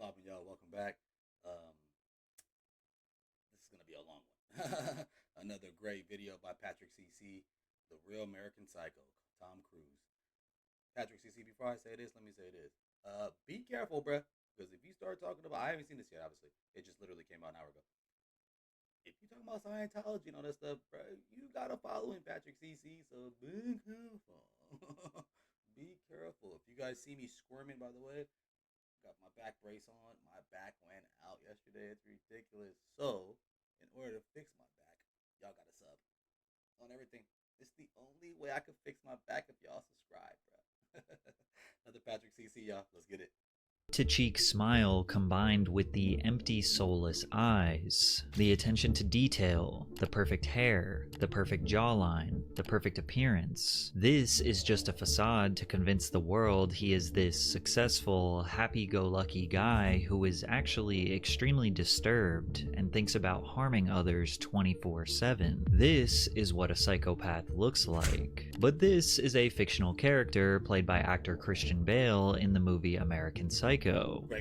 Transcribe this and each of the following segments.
poppin', y'all? Welcome back. This is gonna be a long one. Another great video by Patrick CC, The Real American Psycho, Tom Cruise. Patrick CC, before I say this, let me say this. Be careful, bruh, because if you start talking about, I haven't seen this yet, obviously. It just literally came out an hour ago. If you talking about Scientology and all that stuff, bruh, you gotta follow him, Patrick CC. So be careful. Be careful. If you guys see me squirming, by the way, got my back brace on. My back went out yesterday. It's ridiculous. So, in order to fix my back, y'all got to sub on everything. It's the only way I can fix my back if y'all subscribe, bro. Another Patrick CC, y'all. Let's get it. To cheek smile combined with the empty soulless eyes, the attention to detail, the perfect hair, the perfect jawline, the perfect appearance. This is just a facade to convince the world he is this successful, happy-go-lucky guy who is actually extremely disturbed and thinks about harming others 24/7. This is what a psychopath looks like. But this is a fictional character played by actor Christian Bale in the movie American Psycho.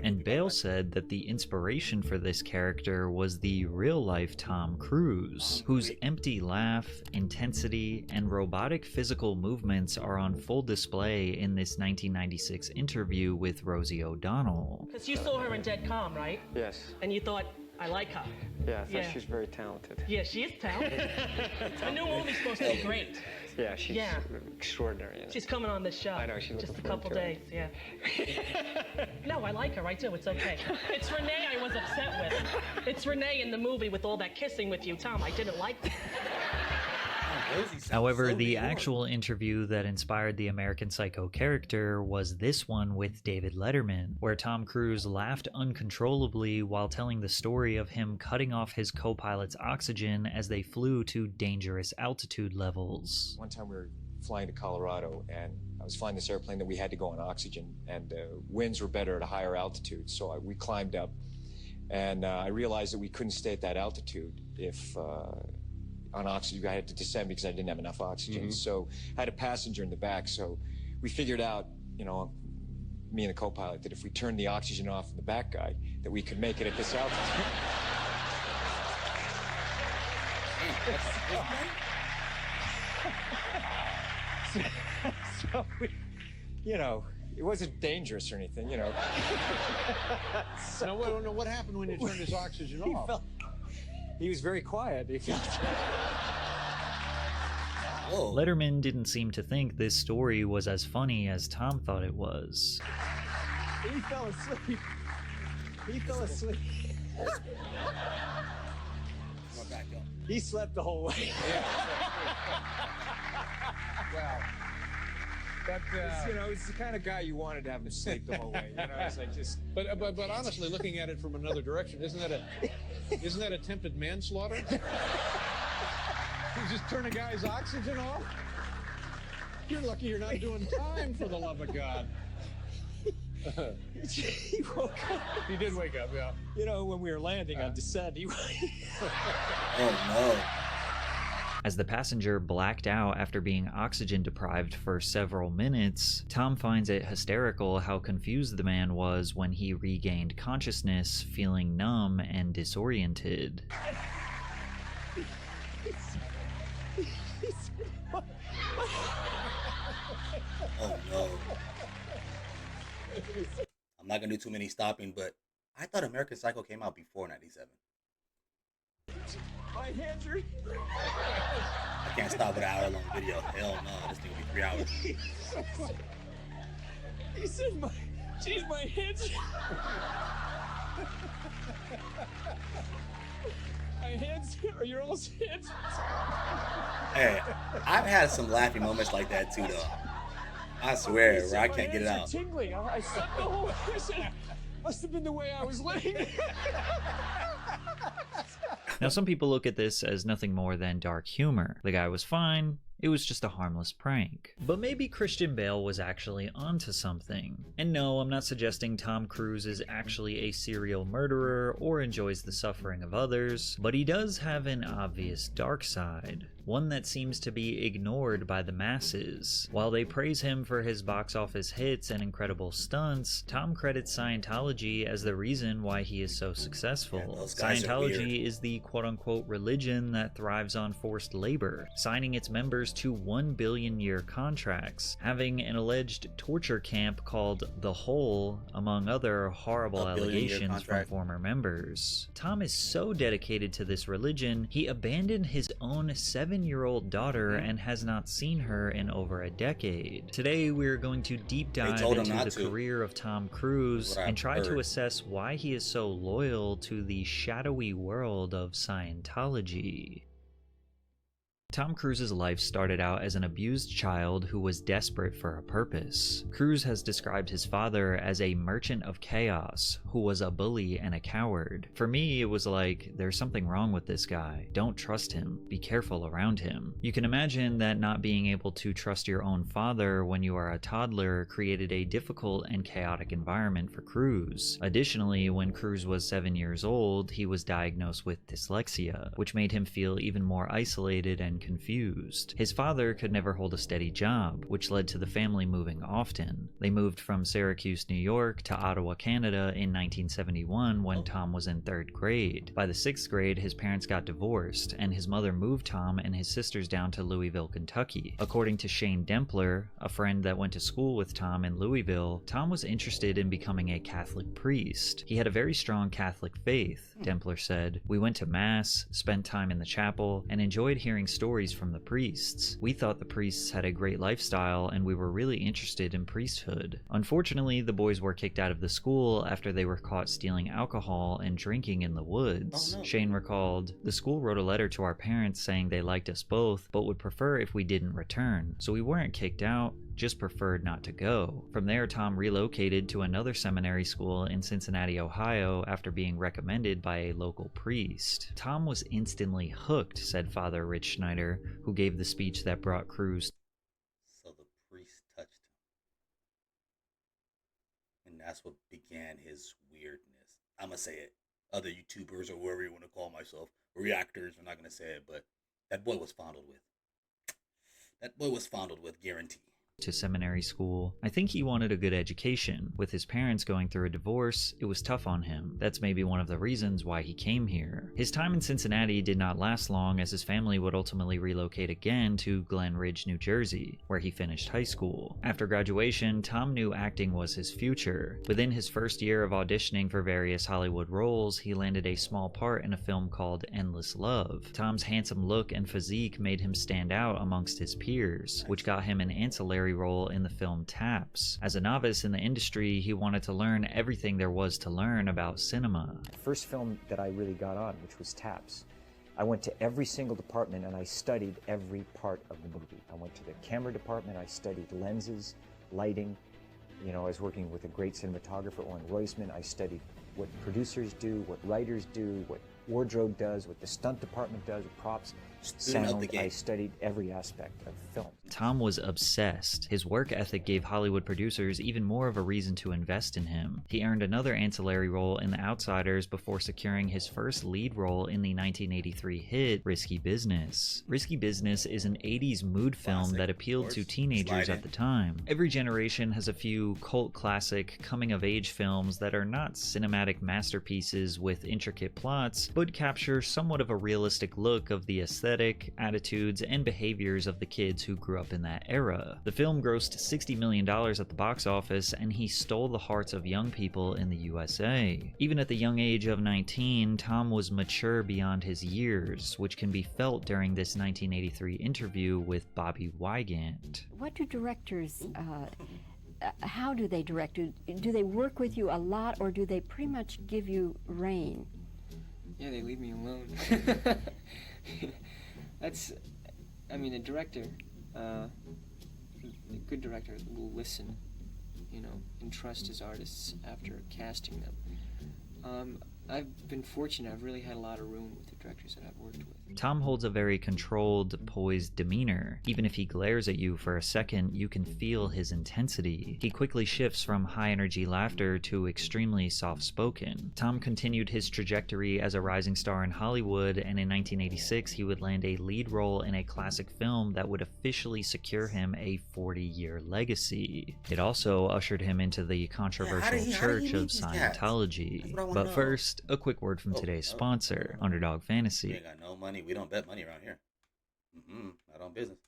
And Bale said that the inspiration for this character was the real-life Tom Cruise, whose empty laugh, intensity, and robotic physical movements are on full display in this 1996 interview with Rosie O'Donnell. Because you saw her in Dead Calm, right? Yes. And you thought, I like her. Yeah, I thought she was very talented. Yeah, she is talented. The new movie's supposed to be great. Yeah, she's extraordinary. She's coming on this show. I know, she's just a couple days, yeah. No, I like her, I do, it's okay. It's Renee I was upset with. It's Renee in the movie with all that kissing with you, Tom. I didn't like that. However, the actual interview that inspired the American Psycho character was this one with David Letterman, where Tom Cruise laughed uncontrollably while telling the story of him cutting off his co-pilot's oxygen as they flew to dangerous altitude levels. One time we were flying to Colorado, and I was flying this airplane that we had to go on oxygen, and winds were better at a higher altitude, so we climbed up, and I realized that we couldn't stay at that altitude if on oxygen. I had to descend because I didn't have enough oxygen. So I had a passenger in the back. So we figured out, you know, me and the co-pilot, that if we turned the oxygen off in the back guy, that we could make it at this altitude. So we, you know, it wasn't dangerous or anything, you know. So, what happened when you turned his oxygen off? He was very quiet. He felt... Letterman didn't seem to think this story was as funny as Tom thought it was. He fell asleep. He fell asleep. He slept the whole way. Well, but you know, he's the kind of guy you wanted to have him sleep the whole way. You know, it's like just. But honestly, looking at it from another direction, isn't that attempted manslaughter? You just turn a guy's oxygen off. You're lucky you're not doing time, for the love of God. He woke up. He did wake up, yeah. You know, when we were landing on descent, he. Oh no. As the passenger blacked out after being oxygen deprived for several minutes, Tom finds it hysterical how confused the man was when he regained consciousness, feeling numb and disoriented. Oh no. I'm not gonna do too many stopping, but I thought American Psycho came out before 97. My hands are... I can't stop with an hour-long video. Hell no, this thing will be 3 hours. He said, "Geez, my hands." My hands are your all's hands. Hey, I've had some laughing moments like that too, though. I swear, where I can't get it out. Tingling. I slept the whole way. I said, must have been the way I was laying. Now, some people look at this as nothing more than dark humor. The guy was fine, It was just a harmless prank. But maybe Christian Bale was actually onto something. And no, I'm not suggesting Tom Cruise is actually a serial murderer or enjoys the suffering of others, but he does have an obvious dark side. One that seems to be ignored by the masses. While they praise him for his box office hits and incredible stunts, Tom credits Scientology as the reason why he is so successful. Yeah, those guys are weird. Scientology is the quote-unquote religion that thrives on forced labor, signing its members to 1 billion year contracts, having an alleged torture camp called The Hole, among other horrible allegations from former members. Tom is so dedicated to this religion, he abandoned his own 7-year-old daughter and has not seen her in over a decade. Today we're going to deep dive into the career of Tom Cruise and try to assess why he is so loyal to the shadowy world of Scientology. Tom Cruise's life started out as an abused child who was desperate for a purpose. Cruise has described his father as a merchant of chaos who was a bully and a coward. For me, it was like, there's something wrong with this guy. Don't trust him. Be careful around him. You can imagine that not being able to trust your own father when you are a toddler created a difficult and chaotic environment for Cruise. Additionally, when Cruise was 7 years old, he was diagnosed with dyslexia, which made him feel even more isolated and confused. His father could never hold a steady job, which led to the family moving often. They moved from Syracuse, New York to Ottawa, Canada in 1971 when Tom was in 3rd grade. By the 6th grade, his parents got divorced, and his mother moved Tom and his sisters down to Louisville, Kentucky. According to Shane Dempler, a friend that went to school with Tom in Louisville, Tom was interested in becoming a Catholic priest. He had a very strong Catholic faith, Dempler said. We went to Mass, spent time in the chapel, and enjoyed hearing stories from the priests. We thought the priests had a great lifestyle and we were really interested in priesthood. Unfortunately, the boys were kicked out of the school after they were caught stealing alcohol and drinking in the woods. Oh, no. Shane recalled, "The school wrote a letter to our parents saying they liked us both, but would prefer if we didn't return. So we weren't kicked out, just preferred not to go." From there, Tom relocated to another seminary school in Cincinnati, Ohio, after being recommended by a local priest. Tom was instantly hooked, said Father Rich Schneider, who gave the speech that brought Cruise. So the priest touched him. And that's what began his weirdness. I'm going to say it. Other YouTubers or whoever you want to call myself, reactors, I'm not going to say it, but that boy was fondled with. That boy was fondled with, guaranteed. To seminary school. I think he wanted a good education. With his parents going through a divorce, it was tough on him. That's maybe one of the reasons why he came here. His time in Cincinnati did not last long, as his family would ultimately relocate again to Glen Ridge, New Jersey, where he finished high school. After graduation, Tom knew acting was his future. Within his first year of auditioning for various Hollywood roles, he landed a small part in a film called Endless Love. Tom's handsome look and physique made him stand out amongst his peers, which got him an ancillary role in the film Taps. As a novice in the industry, he wanted to learn everything there was to learn about cinema. The first film that I really got on, which was Taps, I went to every single department and I studied every part of the movie. I went to the camera department, I studied lenses, lighting. You know, I was working with a great cinematographer, Oren Roisman. I studied what producers do, what writers do, what wardrobe does, what the stunt department does, what props, sound. I studied every aspect of film. Tom was obsessed. His work ethic gave Hollywood producers even more of a reason to invest in him. He earned another ancillary role in The Outsiders before securing his first lead role in the 1983 hit Risky Business. Risky Business is an 80s mood film that appealed to teenagers at the time. Every generation has a few cult classic coming-of-age films that are not cinematic masterpieces with intricate plots, but capture somewhat of a realistic look of the aesthetic, attitudes, and behaviors of the kids who grew up in that era. The film grossed $60 million at the box office, and he stole the hearts of young people in the USA. Even at the young age of 19, Tom was mature beyond his years, which can be felt during this 1983 interview with Bobby Wygant. What do directors, how do they direct you? Do they work with you a lot, or do they pretty much give you rein? Yeah, they leave me alone. A director, a good director will listen, and trust his artists after casting them. I've been fortunate. I've really had a lot of room with the directors that I've worked with. Tom holds a very controlled, poised demeanor. Even if he glares at you for a second, you can feel his intensity. He quickly shifts from high-energy laughter to extremely soft-spoken. Tom continued his trajectory as a rising star in Hollywood, and in 1986 he would land a lead role in a classic film that would officially secure him a 40-year legacy. It also ushered him into the controversial church of Scientology. But first, a quick word from today's sponsor, Underdog Fantasy. We ain't got no money. We don't bet money around here. Not on business.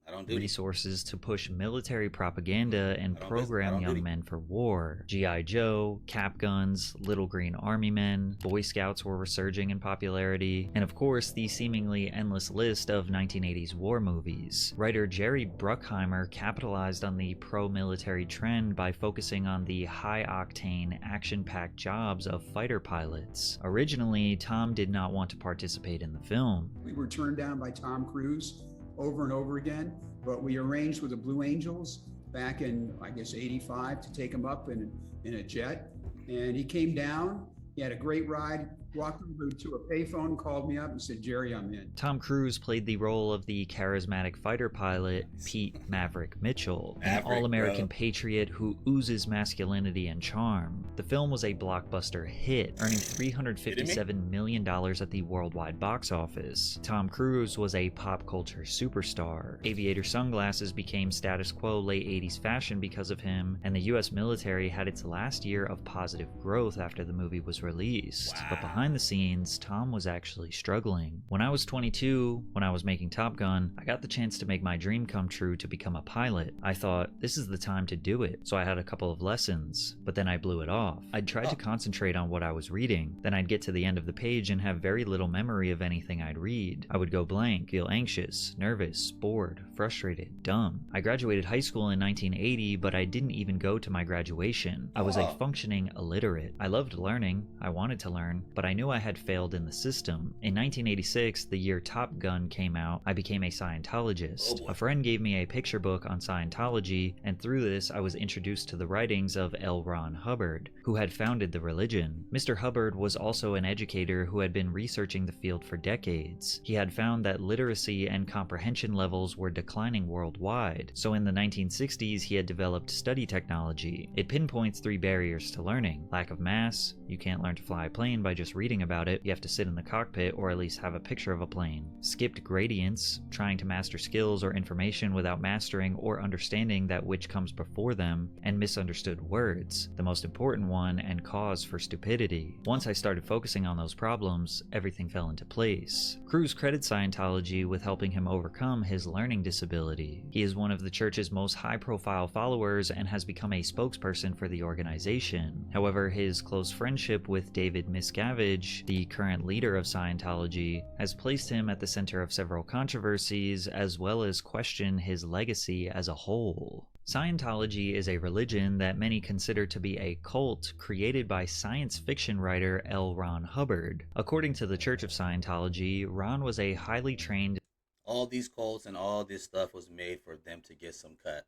I don't do resources to push military propaganda and program young men for war. G.I. Joe, Cap Guns, Little Green Army Men, Boy Scouts were resurging in popularity, and of course the seemingly endless list of 1980s war movies. Writer Jerry Bruckheimer capitalized on the pro-military trend by focusing on the high-octane, action-packed jobs of fighter pilots. Originally, Tom did not want to participate in the film. We were turned down by Tom Cruise over and over again, but we arranged with the Blue Angels back in, I guess, 85 to take him up in a jet. And he came down, he had a great ride, walked over to a payphone, called me up and said, "Jerry, I'm in." Tom Cruise played the role of the charismatic fighter pilot Pete Maverick Mitchell, an all-American patriot who oozes masculinity and charm. The film was a blockbuster hit, earning $357 million at the worldwide box office. Tom Cruise was a pop culture superstar. Aviator sunglasses became status quo late 80s fashion because of him, and the US military had its last year of positive growth after the movie was released. But behind the scenes, Tom was actually struggling. When I was 22, when I was making Top Gun, I got the chance to make my dream come true to become a pilot. I thought, this is the time to do it, so I had a couple of lessons, but then I blew it off. I'd try to concentrate on what I was reading, then I'd get to the end of the page and have very little memory of anything I'd read. I would go blank, feel anxious, nervous, bored, frustrated, dumb. I graduated high school in 1980, but I didn't even go to my graduation. I was a functioning illiterate. I loved learning, I wanted to learn, but I knew I had failed in the system. In 1986, the year Top Gun came out, I became a Scientologist. A friend gave me a picture book on Scientology, and through this I was introduced to the writings of L. Ron Hubbard, who had founded the religion. Mr. Hubbard was also an educator who had been researching the field for decades. He had found that literacy and comprehension levels were declining worldwide, so in the 1960s he had developed study technology. It pinpoints 3 barriers to learning: lack of mass, you can't learn to fly a plane by just reading about it, you have to sit in the cockpit or at least have a picture of a plane; skipped gradients, trying to master skills or information without mastering or understanding that which comes before them; and misunderstood words, the most important one and cause for stupidity. Once I started focusing on those problems, everything fell into place. Cruise credits Scientology with helping him overcome his learning disability. He is one of the church's most high-profile followers and has become a spokesperson for the organization. However, his close friendship with David Miscavige, the current leader of Scientology, has placed him at the center of several controversies as well as question his legacy as a whole. Scientology is a religion that many consider to be a cult created by science fiction writer L. Ron Hubbard. According to the Church of Scientology, Ron was a highly trained... All these cults and all this stuff was made for them to get some cut.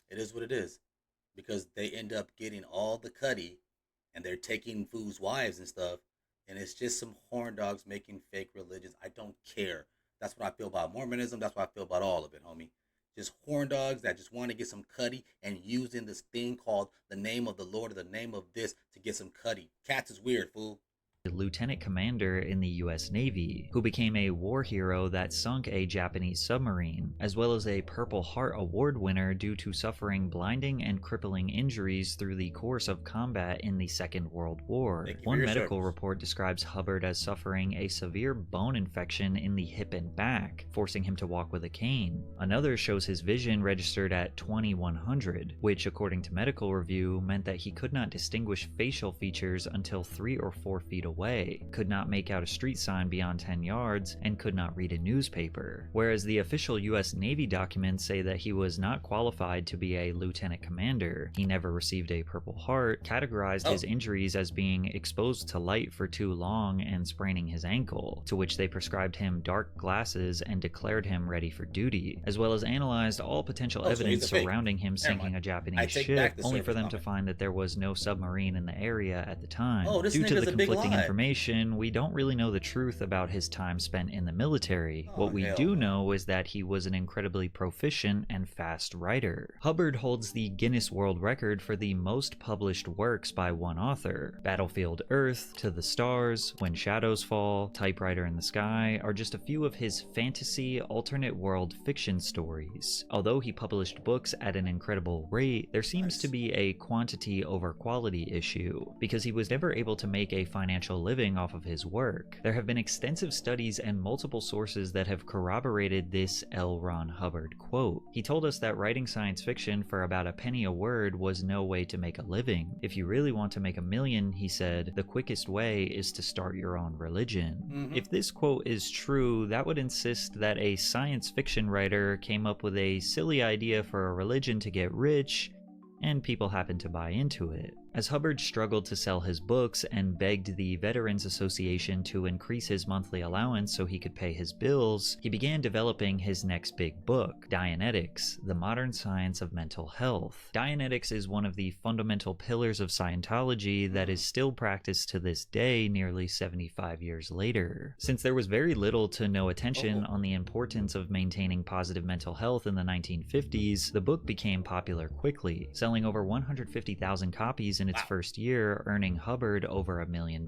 It is what it is. Because they end up getting all the cutty, and they're taking fools' wives and stuff, and it's just some horn dogs making fake religions. I don't care. That's what I feel about Mormonism. That's what I feel about all of it, homie. Just horn dogs that just want to get some cutty and using this thing called the name of the Lord or the name of this to get some cutty. Cats is weird, fool. Lieutenant commander in the US Navy, who became a war hero that sunk a Japanese submarine, as well as a Purple Heart Award winner due to suffering blinding and crippling injuries through the course of combat in the Second World War. One medical report describes Hubbard as suffering a severe bone infection in the hip and back, forcing him to walk with a cane. Another shows his vision registered at 2100, which according to Medical Review meant that he could not distinguish facial features until 3 or 4 feet away. away, could not make out a street sign beyond 10 yards, and could not read a newspaper. Whereas the official US Navy documents say that he was not qualified to be a lieutenant commander. He never received a Purple Heart, categorized his injuries as being exposed to light for too long and spraining his ankle, to which they prescribed him dark glasses and declared him ready for duty, as well as analyzed all potential evidence surrounding him sinking a Japanese ship, only for them to find that there was no submarine in the area at the time. Due to the conflicting information, we don't really know the truth about his time spent in the military. What we do know is that he was an incredibly proficient and fast writer. Hubbard holds the Guinness World Record for the most published works by one author. Battlefield Earth, To the Stars, When Shadows Fall, Typewriter in the Sky are just a few of his fantasy, alternate world fiction stories. Although he published books at an incredible rate, there seems to be a quantity over quality issue, because he was never able to make a financial living off of his work. There have been extensive studies and multiple sources that have corroborated this L. Ron Hubbard quote. He told us that writing science fiction for about a penny a word was no way to make a living. If you really want to make $1 million, he said, the quickest way is to start your own religion. If this quote is true, that would insist that a science fiction writer came up with a silly idea for a religion to get rich, and people happened to buy into it. As Hubbard struggled to sell his books and begged the Veterans Association to increase his monthly allowance so he could pay his bills, he began developing his next big book, Dianetics, The Modern Science of Mental Health. Dianetics is one of the fundamental pillars of Scientology that is still practiced to this day, nearly 75 years later. Since there was very little to no attention on the importance of maintaining positive mental health in the 1950s, the book became popular quickly, selling over 150,000 copies in its first year, earning Hubbard over $1 million.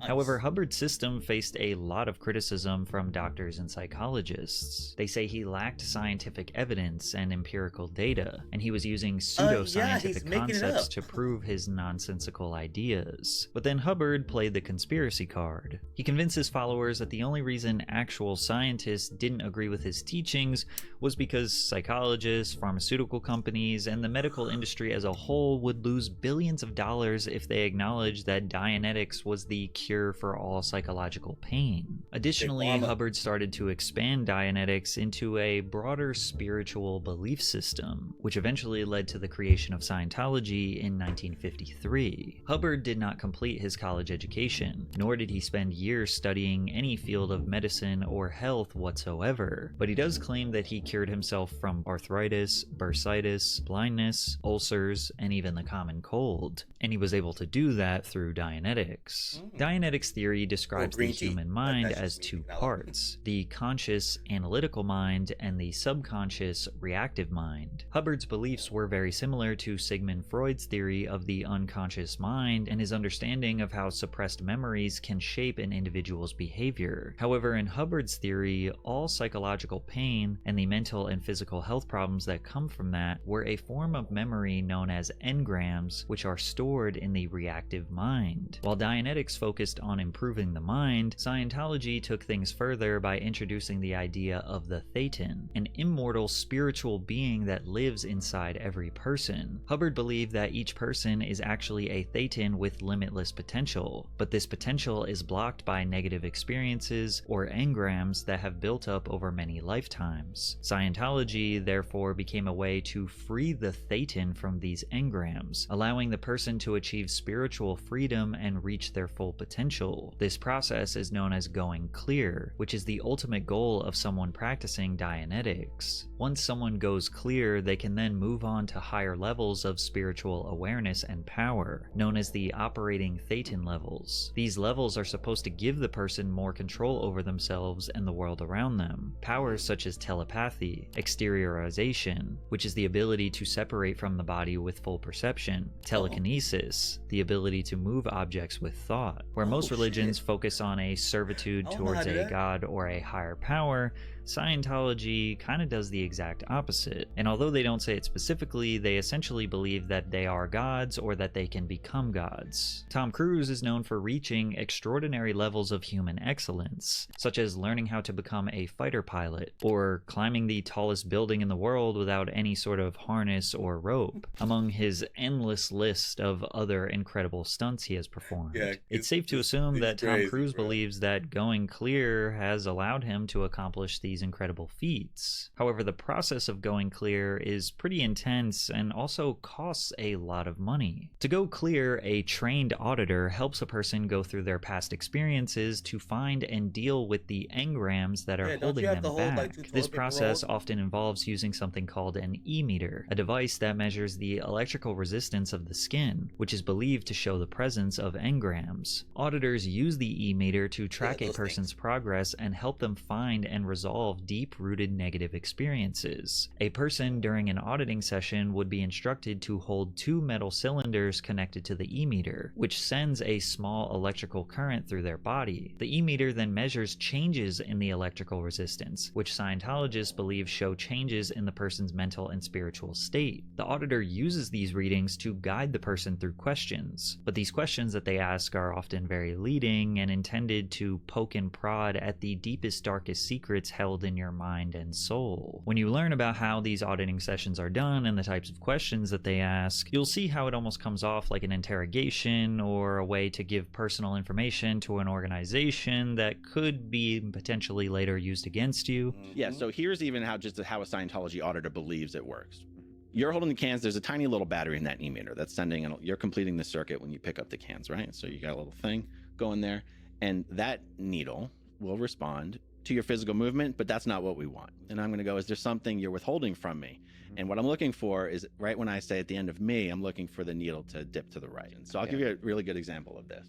However, Hubbard's system faced a lot of criticism from doctors and psychologists. They say he lacked scientific evidence and empirical data, and he was using pseudoscientific concepts to prove his nonsensical ideas. But then Hubbard played the conspiracy card. He convinced his followers that the only reason actual scientists didn't agree with his teachings was because psychologists, pharmaceutical companies, and the medical industry as a whole would lose billions of dollars if they acknowledged that Dianetics was the cure for all psychological pain. Additionally, Hubbard started to expand Dianetics into a broader spiritual belief system, which eventually led to the creation of Scientology in 1953. Hubbard did not complete his college education, nor did he spend years studying any field of medicine or health whatsoever, but he does claim that he cured himself from arthritis, bursitis, blindness, ulcers, and even the common cold, and he was able to do that through Dianetics. Dianetics theory describes the human mind as two parts, the conscious analytical mind and the subconscious reactive mind. Hubbard's beliefs were very similar to Sigmund Freud's theory of the unconscious mind and his understanding of how suppressed memories can shape an individual's behavior. However, in Hubbard's theory, all psychological pain and the mental and physical health problems that come from that were a form of memory known as engrams, which are stored in the reactive mind. While Dianetics focused on improving the mind, Scientology took things further by introducing the idea of the Thetan, an immortal spiritual being that lives inside every person. Hubbard believed that each person is actually a Thetan with limitless potential, but this potential is blocked by negative experiences or engrams that have built up over many lifetimes. Scientology therefore became a way to free the Thetan from these engrams, allowing the person to achieve spiritual freedom and reach their full potential. This process is known as going clear, which is the ultimate goal of someone practicing Dianetics. Once someone goes clear, they can then move on to higher levels of spiritual awareness and power, known as the operating Thetan levels. These levels are supposed to give the person more control over themselves and the world around them. Powers such as telepathy, exteriorization, which is the ability to separate from the body with full perception, telekinesis, the ability to move objects with thought. Where most religions focus on a servitude towards a god or a higher power, Scientology kind of does the exact opposite. And although they don't say it specifically, they essentially believe that they are gods or that they can become gods. Tom Cruise is known for reaching extraordinary levels of human excellence, such as learning how to become a fighter pilot or climbing the tallest building in the world without any sort of harness or rope, among his endless list of other incredible stunts he has performed. Yeah, it's safe to assume that Tom crazy, Cruise bro. believes that going clear has allowed him to accomplish these incredible feats. However, the process of going clear is pretty intense and also costs a lot of money. To go clear, a trained auditor helps a person go through their past experiences to find and deal with the engrams that are Yeah, don't holding you have them to hold, back. like, 2 toilet This paper process rolls? often involves using something called an e-meter, a device that measures the electrical resistance of the skin, which is believed to show the presence of engrams. Auditors use the e-meter to track a those person's progress and help them find and resolve deep-rooted negative experiences. A person during an auditing session would be instructed to hold 2 metal cylinders connected to the e-meter, which sends a small electrical current through their body. The e-meter then measures changes in the electrical resistance, which Scientologists believe show changes in the person's mental and spiritual state. The auditor uses these readings to guide the person through questions, but these questions that they ask are often very leading and intended to poke and prod at the deepest, darkest secrets held in your mind and soul. When you learn about how these auditing sessions are done and the types of questions that they ask, you'll see how it almost comes off like an interrogation or a way to give personal information to an organization that could be potentially later used against you. Yeah, so here's even how a Scientology auditor believes it works. You're holding the cans, there's a tiny little battery in that e-meter that's sending, and you're completing the circuit when you pick up the cans, right? So you got a little thing going there, and that needle will respond to your physical movement, but that's not what we want. And I'm gonna go, is there something you're withholding from me? And what I'm looking for is, right when I say at the end of me, I'm looking for the needle to dip to the right. And so I'll give you a really good example of this.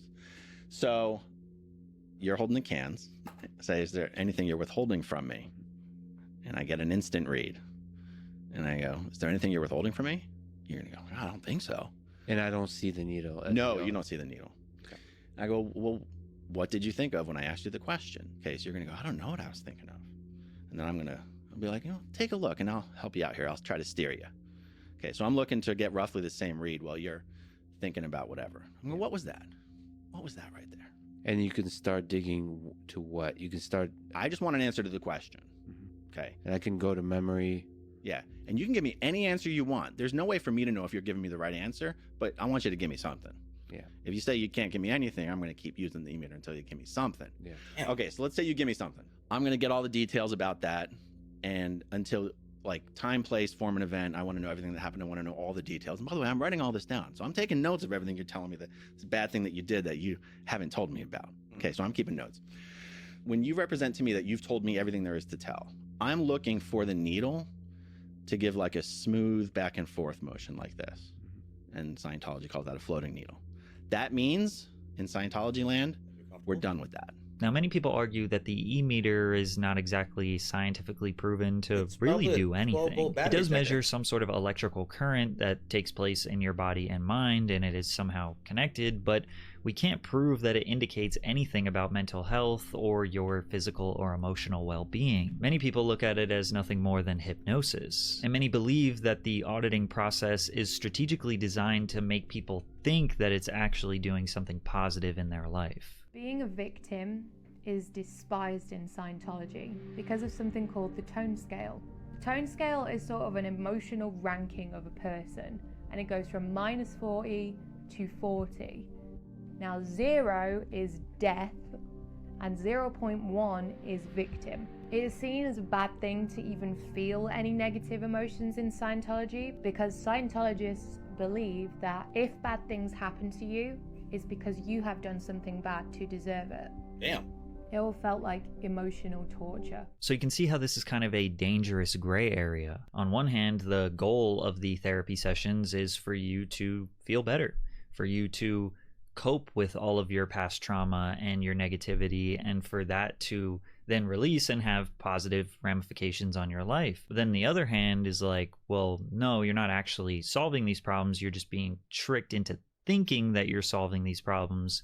So you're holding the cans, say, is there anything you're withholding from me? And I get an instant read. And I go, is there anything you're withholding from me? You're gonna go, I don't think so. And I don't see the needle. No, you don't see the needle. Okay. I go, well, what did you think of when I asked you the question? Okay, so you're gonna go, I don't know what I was thinking of. And then I'll be like, take a look and I'll help you out here. I'll try to steer you. Okay, so I'm looking to get roughly the same read while you're thinking about whatever. I'm going, what was that? What was that right there? And you can start digging to what? You can start... I just want an answer to the question. Okay. And I can go to memory. Yeah, and you can give me any answer you want. There's no way for me to know if you're giving me the right answer, but I want you to give me something. Yeah. If you say you can't give me anything, I'm going to keep using the e-meter until you give me something. Yeah. Okay, so let's say you give me something. I'm going to get all the details about that, and until like time, place, form, and event, I want to know everything that happened. I want to know all the details. And by the way, I'm writing all this down, so I'm taking notes of everything you're telling me that it's a bad thing that you did that you haven't told me about. Okay, so I'm keeping notes. When you represent to me that you've told me everything there is to tell, I'm looking for the needle to give like a smooth back and forth motion like this. And Scientology calls that a floating needle. That means in Scientology land, we're done with that. Now, many people argue that the e-meter is not exactly scientifically proven to really do anything. It does measure some sort of electrical current that takes place in your body and mind, and it is somehow connected, but we can't prove that it indicates anything about mental health or your physical or emotional well-being. Many people look at it as nothing more than hypnosis, and many believe that the auditing process is strategically designed to make people think that it's actually doing something positive in their life. Being a victim is despised in Scientology because of something called the tone scale. The tone scale is sort of an emotional ranking of a person, and it goes from -40 to 40. Now 0 is death and 0.1 is victim. It is seen as a bad thing to even feel any negative emotions in Scientology because Scientologists believe that if bad things happen to you, it's because you have done something bad to deserve it. Damn. It all felt like emotional torture. So you can see how this is kind of a dangerous gray area. On one hand, the goal of the therapy sessions is for you to feel better, for you to cope with all of your past trauma and your negativity, and for that to then release and have positive ramifications on your life. But then the other hand is like, well, no, you're not actually solving these problems. You're just being tricked into thinking that you're solving these problems,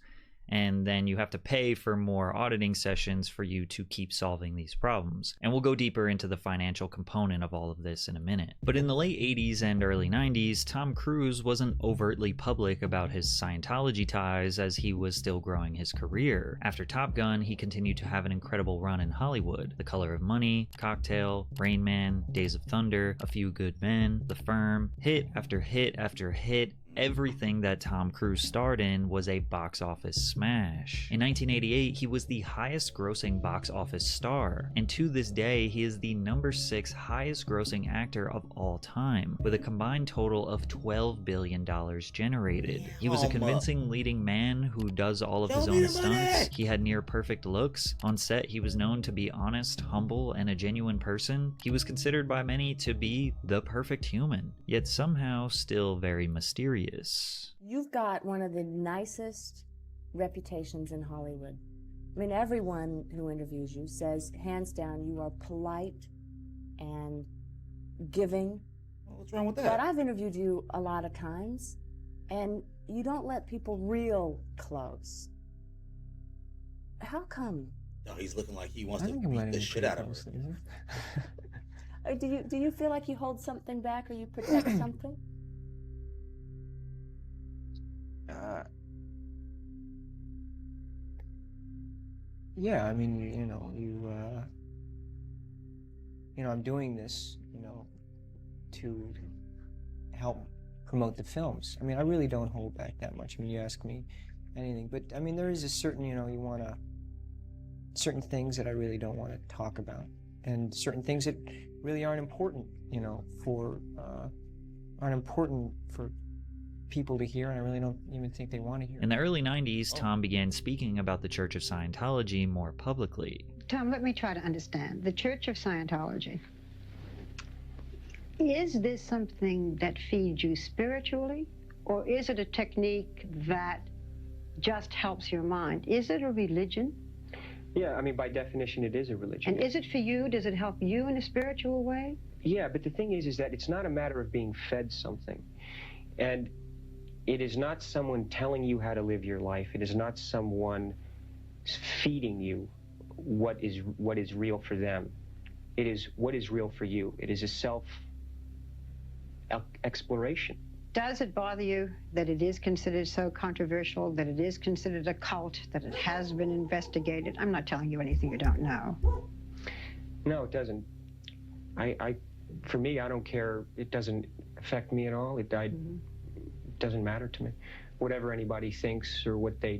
and then you have to pay for more auditing sessions for you to keep solving these problems. And we'll go deeper into the financial component of all of this in a minute. But in the late 80s and early 90s, Tom Cruise wasn't overtly public about his Scientology ties as he was still growing his career. After Top Gun, he continued to have an incredible run in Hollywood. The Color of Money, Cocktail, Rain Man, Days of Thunder, A Few Good Men, The Firm, hit after hit after hit. Everything that Tom Cruise starred in was a box office smash. In 1988, he was the highest grossing box office star, and to this day, he is the number 6 highest grossing actor of all time, with a combined total of $12 billion generated. He was a convincing leading man who does all of his own stunts. He had near perfect looks. On set, he was known to be honest, humble, and a genuine person. He was considered by many to be the perfect human, yet somehow still very mysterious. You've got one of the nicest reputations in Hollywood. I mean, everyone who interviews you says, hands down, you are polite and giving. Well, what's wrong with that? But I've interviewed you a lot of times, and you don't let people real close. How come? No, he's looking like he wants to beat the shit out of her. Do you feel like you hold something back or you protect something? Yeah, I mean, I'm doing this, to help promote the films. I mean, I really don't hold back that much. I mean, you ask me anything, but I mean, there is a certain, certain things that I really don't want to talk about, and certain things that really aren't important, aren't important for people to hear, and I really don't even think they want to hear. In the early 90s, Tom began speaking about the Church of Scientology more publicly. Tom, let me try to understand. The Church of Scientology, is this something that feeds you spiritually, or is it a technique that just helps your mind? Is it a religion? Yeah, I mean, by definition, it is a religion. And is it for you? Does it help you in a spiritual way? Yeah, but the thing is that it's not a matter of being fed something. And it is not someone telling you how to live your life. It is not someone feeding you what is real for them. It is what is real for you. It is a self-exploration. Does it bother you that it is considered so controversial, that it is considered a cult, that it has been investigated? I'm not telling you anything you don't know. No, it doesn't. For me, I don't care. It doesn't affect me at all. It doesn't matter to me. Whatever anybody thinks or what they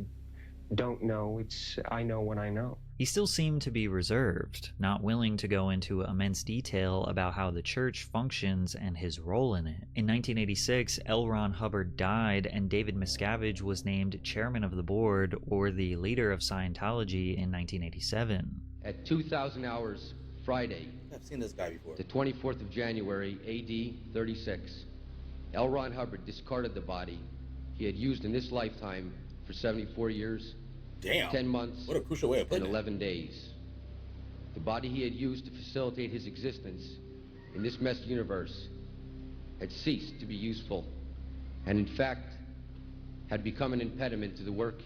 don't know, I know what I know. He still seemed to be reserved, not willing to go into immense detail about how the church functions and his role in it. In 1986, L. Ron Hubbard died, and David Miscavige was named chairman of the board, or the leader of Scientology, in 1987. At 2,000 hours Friday, I've seen this guy before. The 24th of January, AD 36, L. Ron Hubbard discarded the body he had used in this lifetime for 74 years, Damn. 10 months, What a crucial way of putting and 11 days. The body he had used to facilitate his existence in this messed universe had ceased to be useful, and in fact, had become an impediment to the work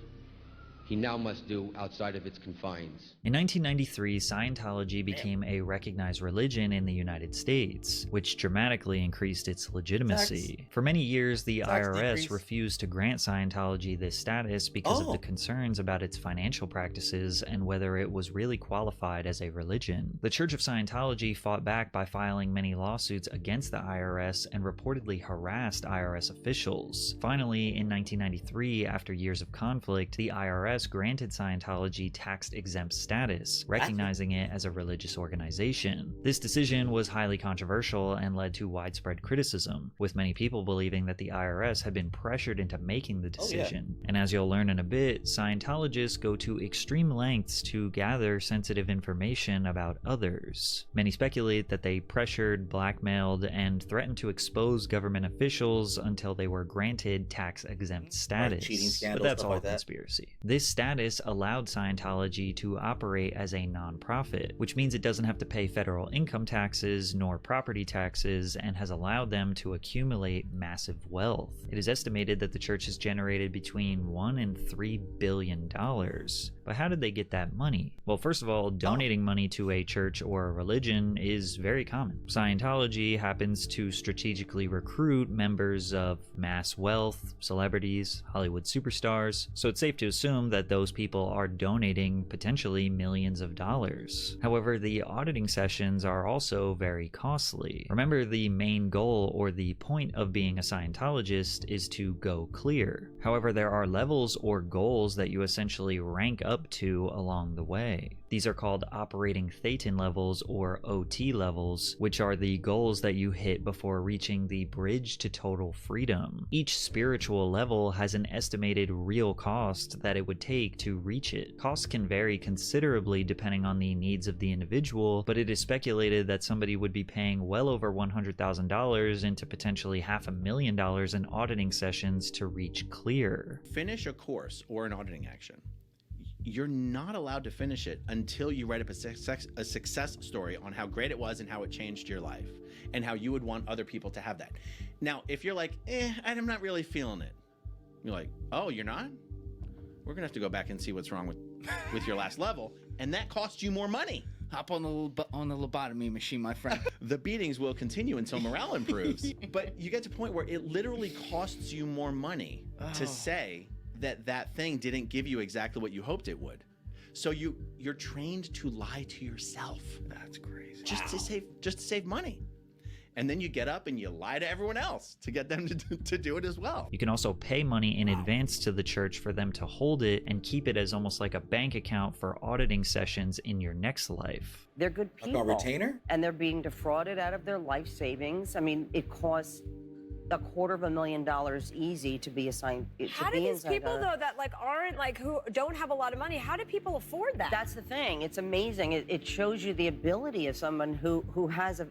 he now must do outside of its confines. In 1993, Scientology became a recognized religion in the United States, which dramatically increased its legitimacy. For many years, the IRS refused to grant Scientology this status because of the concerns about its financial practices and whether it was really qualified as a religion. The Church of Scientology fought back by filing many lawsuits against the IRS and reportedly harassed IRS officials. Finally, in 1993, after years of conflict, the IRS granted Scientology tax-exempt status, recognizing it as a religious organization. This decision was highly controversial and led to widespread criticism, with many people believing that the IRS had been pressured into making the decision. And as you'll learn in a bit, Scientologists go to extreme lengths to gather sensitive information about others. Many speculate that they pressured, blackmailed, and threatened to expose government officials until they were granted tax-exempt status. Cheating scandals, but that's stuff all like that. conspiracy. This status allowed Scientology to operate as a nonprofit, which means it doesn't have to pay federal income taxes nor property taxes and has allowed them to accumulate massive wealth. It is estimated that the church has generated between $1 and $3 billion. But how did they get that money? Well, first of all, donating money to a church or a religion is very common. Scientology happens to strategically recruit members of mass wealth, celebrities, Hollywood superstars, so it's safe to assume that those people are donating potentially millions of dollars. However, the auditing sessions are also very costly. Remember, the main goal or the point of being a Scientologist is to go clear. However, there are levels or goals that you essentially rank up to along the way. These are called operating thetan levels or OT levels, which are the goals that you hit before reaching the bridge to total freedom. Each spiritual level has an estimated real cost that it would take to reach it. Costs can vary considerably depending on the needs of the individual, but it is speculated that somebody would be paying well over $100,000 into potentially $500,000 in auditing sessions to reach clear. Finish a course or an auditing action. You're not allowed to finish it until you write up a success story on how great it was and how it changed your life and how you would want other people to have that. Now, if you're like, I'm not really feeling it. You're like, oh, you're not? We're gonna have to go back and see what's wrong with your last level. And that costs you more money. Hop on the lobotomy machine, my friend. The beatings will continue until morale improves. But you get to a point where it literally costs you more money to say that thing didn't give you exactly what you hoped it would. So you're trained to lie to yourself. That's crazy. Just to save money. And then you get up and you lie to everyone else to get them to do it as well. You can also pay money in advance to the church for them to hold it and keep it as almost like a bank account for auditing sessions in your next life. They're good people. Like a retainer? And they're being defrauded out of their life savings. I mean, it costs $250,000 easy to be assigned. How do these people though that aren't who don't have a lot of money? How do people afford that? That's the thing. It's amazing. It shows you the ability of someone who has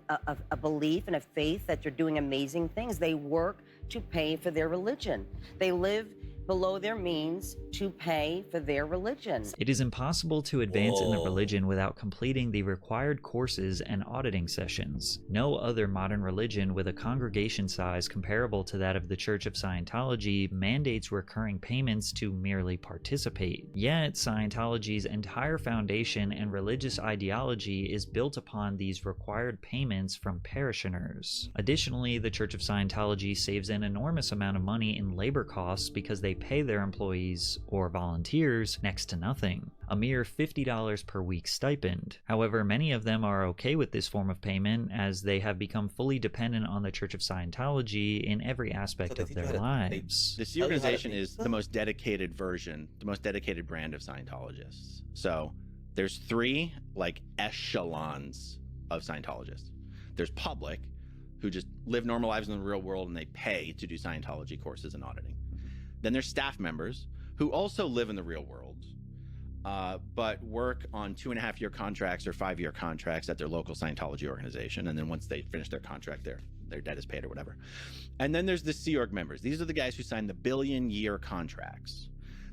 a belief and a faith that they're doing amazing things. They work to pay for their religion. They live below their means to pay for their religion. It is impossible to advance in the religion without completing the required courses and auditing sessions. No other modern religion with a congregation size comparable to that of the Church of Scientology mandates recurring payments to merely participate. Yet, Scientology's entire foundation and religious ideology is built upon these required payments from parishioners. Additionally, the Church of Scientology saves an enormous amount of money in labor costs because they pay their employees or volunteers next to nothing, a mere $50 per week stipend. However, many of them are okay with this form of payment as they have become fully dependent on the Church of Scientology in every aspect of their lives. This organization is the most dedicated version, the most dedicated brand of Scientologists. So there's three echelons of Scientologists. There's public, who just live normal lives in the real world and they pay to do Scientology courses and auditing. Then there's staff members who also live in the real world, but work on 2.5-year contracts or 5-year contracts at their local Scientology organization. And then once they finish their contract, their debt is paid or whatever. And then there's the Sea Org members. These are the guys who sign the billion-year contracts.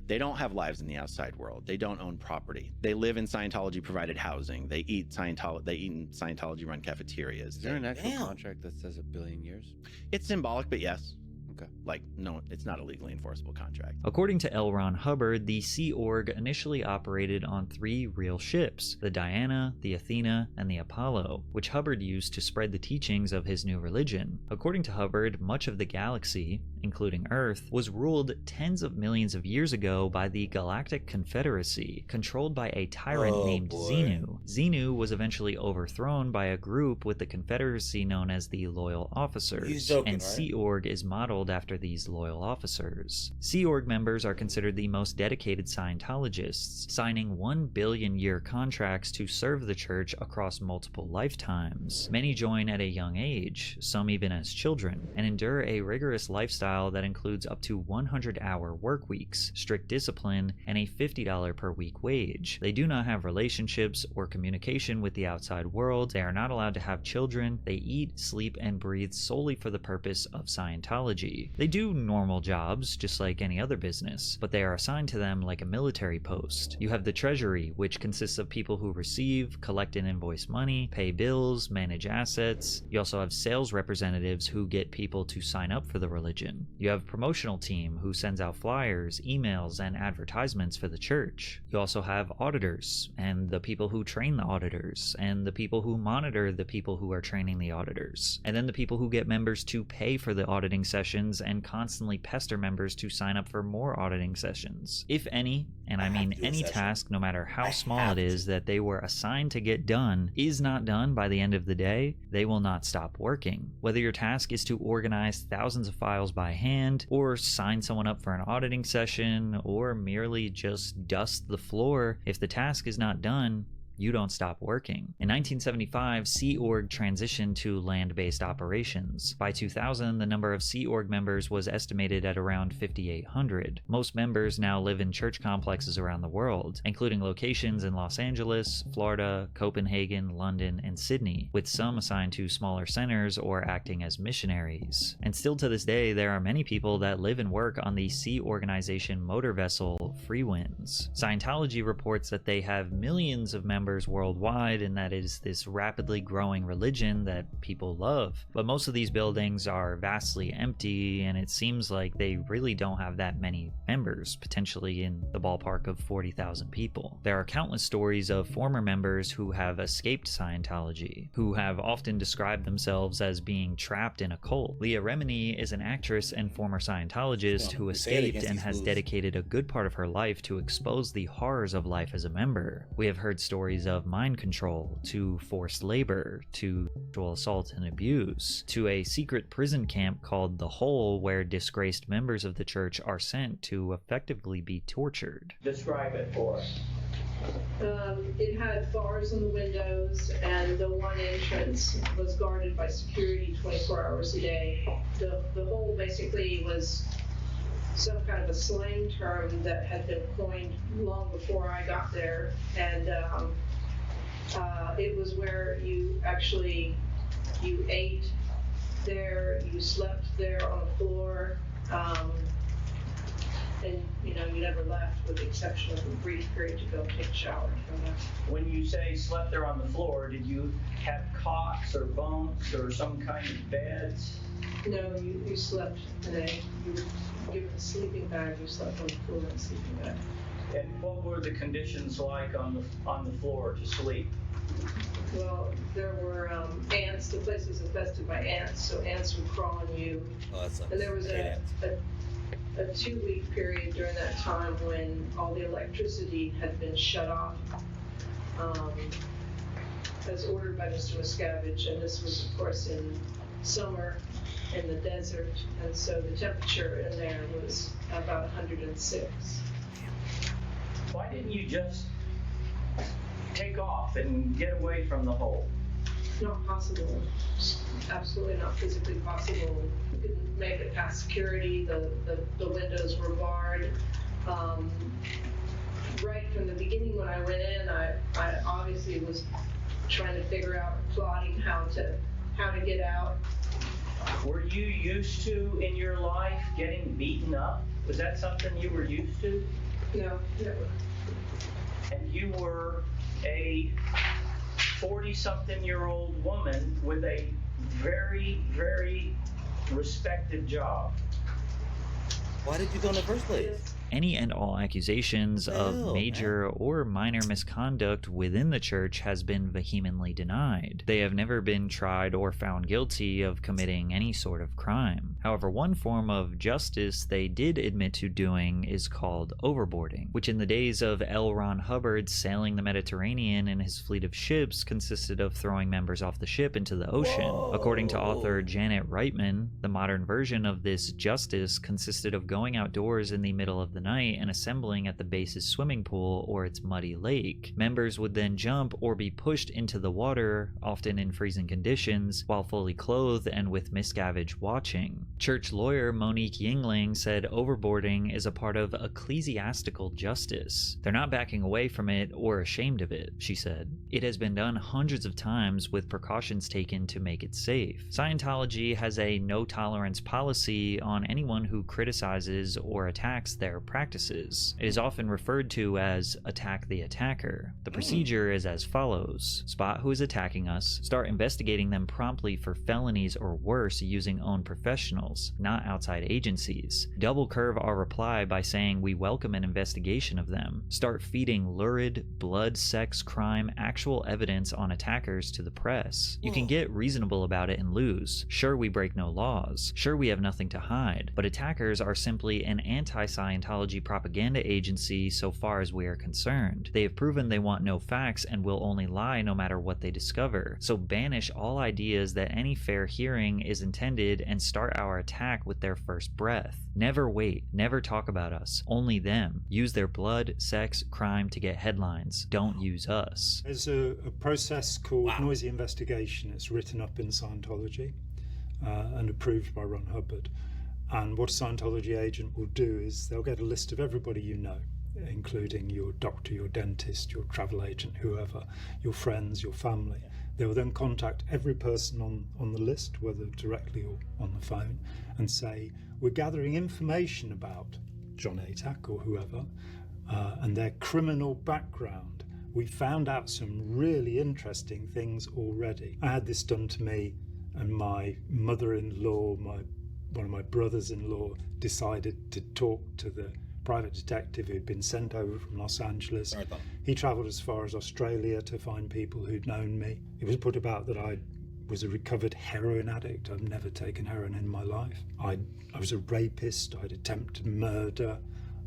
They don't have lives in the outside world. They don't own property. They live in Scientology-provided housing. They eat in Scientology-run cafeterias. Is there an actual contract that says 1 billion years? It's symbolic, but yes. Okay. No, it's not a legally enforceable contract. According to L. Ron Hubbard, the Sea Org initially operated on 3 real ships, the Diana, the Athena, and the Apollo, which Hubbard used to spread the teachings of his new religion. According to Hubbard, much of the galaxy, including Earth, was ruled tens of millions of years ago by the Galactic Confederacy, controlled by a tyrant named Xenu. Xenu was eventually overthrown by a group with the Confederacy known as the Loyal Officers, and Sea Org is modeled after these loyal officers. Sea Org members are considered the most dedicated Scientologists, signing 1 billion-year contracts to serve the church across multiple lifetimes. Many join at a young age, some even as children, and endure a rigorous lifestyle that includes up to 100-hour work weeks, strict discipline, and a $50 per week wage. They do not have relationships or communication with the outside world. They are not allowed to have children. They eat, sleep, and breathe solely for the purpose of Scientology. Scientology. They do normal jobs, just like any other business, but they are assigned to them like a military post. You have the treasury, which consists of people who receive, collect and invoice money, pay bills, manage assets. You also have sales representatives who get people to sign up for the religion. You have a promotional team who sends out flyers, emails, and advertisements for the church. You also have auditors, and the people who train the auditors, and the people who monitor the people who are training the auditors, and then the people who get members to pay for the auditing sessions and constantly pester members to sign up for more auditing sessions. If any, and I mean any task, no matter how small it is, that they were assigned to get done is not done by the end of the day, they will not stop working. Whether your task is to organize thousands of files by hand, or sign someone up for an auditing session, or merely just dust the floor, if the task is not done, you don't stop working. In 1975, Sea Org transitioned to land-based operations. By 2000, the number of Sea Org members was estimated at around 5,800. Most members now live in church complexes around the world, including locations in Los Angeles, Florida, Copenhagen, London, and Sydney, with some assigned to smaller centers or acting as missionaries. And still to this day, there are many people that live and work on the Sea Organization motor vessel Freewinds. Scientology reports that they have millions of members worldwide, and that is this rapidly growing religion that people love. But most of these buildings are vastly empty, and it seems like they really don't have that many members, potentially in the ballpark of 40,000 people. There are countless stories of former members who have escaped Scientology, who have often described themselves as being trapped in a cult. Leah Remini is an actress and former Scientologist who escaped and has dedicated a good part of her life to expose the horrors of life as a member. We have heard stories of mind control, to forced labor, to sexual assault and abuse, to a secret prison camp called The Hole, where disgraced members of the church are sent to effectively be tortured. Describe it for us. It had bars on the windows, and the one entrance was guarded by security 24 hours a day. The hole basically was some kind of a slang term that had been coined long before I got there, and it was where you ate there, you slept there on the floor, and you never left, with the exception of a brief period to go take a shower. When you say slept there on the floor, did you have cots or bunks or some kind of beds? No, you slept in you were given a sleeping bag, you slept on the floor in a sleeping bag. And what were the conditions like on the floor to sleep? Well, there were ants. The place was infested by ants, so ants would crawl on you. Oh, that sucks. And there was a 2-week period during that time when all the electricity had been shut off, as ordered by Mr. Miscavige, and this was, of course, in summer in the desert, and so the temperature in there was about 106. Why didn't you just take off and get away from the hole? Not possible. Absolutely not physically possible. You couldn't make it past security. The windows were barred. Right from the beginning when I went in, I obviously was trying to figure out, plotting how to get out. Were you used to, in your life, getting beaten up? Was that something you were used to? No, never. And you were a 40-something-year-old woman with a very, very respected job. Why did you go in the first place? Any and all accusations of Hell, major or minor misconduct within the church has been vehemently denied. They have never been tried or found guilty of committing any sort of crime. However, one form of justice they did admit to doing is called overboarding, which in the days of L. Ron Hubbard sailing the Mediterranean in his fleet of ships consisted of throwing members off the ship into the ocean. Whoa. According to author Janet Reitman, the modern version of this justice consisted of going outdoors in the middle of the night and assembling at the base's swimming pool or its muddy lake. Members would then jump or be pushed into the water, often in freezing conditions, while fully clothed and with Miscavige watching. Church lawyer Monique Yingling said overboarding is a part of ecclesiastical justice. They're not backing away from it or ashamed of it, she said. It has been done hundreds of times with precautions taken to make it safe. Scientology has a no-tolerance policy on anyone who criticizes or attacks their practices. It is often referred to as attack the attacker. The procedure is as follows. Spot who is attacking us, start investigating them promptly for felonies or worse using own professionals, not outside agencies. Double curve our reply by saying we welcome an investigation of them. Start feeding lurid, blood, sex, crime, actual evidence on attackers to the press. You can get reasonable about it and lose. Sure, we break no laws. Sure, we have nothing to hide. But attackers are simply an anti-Scientology propaganda agency so far as we are concerned. They have proven they want no facts and will only lie no matter what they discover. So banish all ideas that any fair hearing is intended and start our attack with their first breath. Never wait. Never talk about us. Only them. Use their blood, sex, crime to get headlines. Don't use us. There's a process called Noisy Investigation. It's written up in Scientology and approved by Ron Hubbard. And what a Scientology agent will do is they'll get a list of everybody you know, including your doctor, your dentist, your travel agent, whoever, your friends, your family. They will then contact every person on the list, whether directly or on the phone, and say, we're gathering information about John Atack or whoever, and their criminal background. We found out some really interesting things already. I had this done to me, and my mother-in-law, one of my brothers-in-law, decided to talk to the private detective who'd been sent over from Los Angeles. He travelled as far as Australia to find people who'd known me. It was put about that I was a recovered heroin addict. I've never taken heroin in my life. I was a rapist. I'd attempted murder.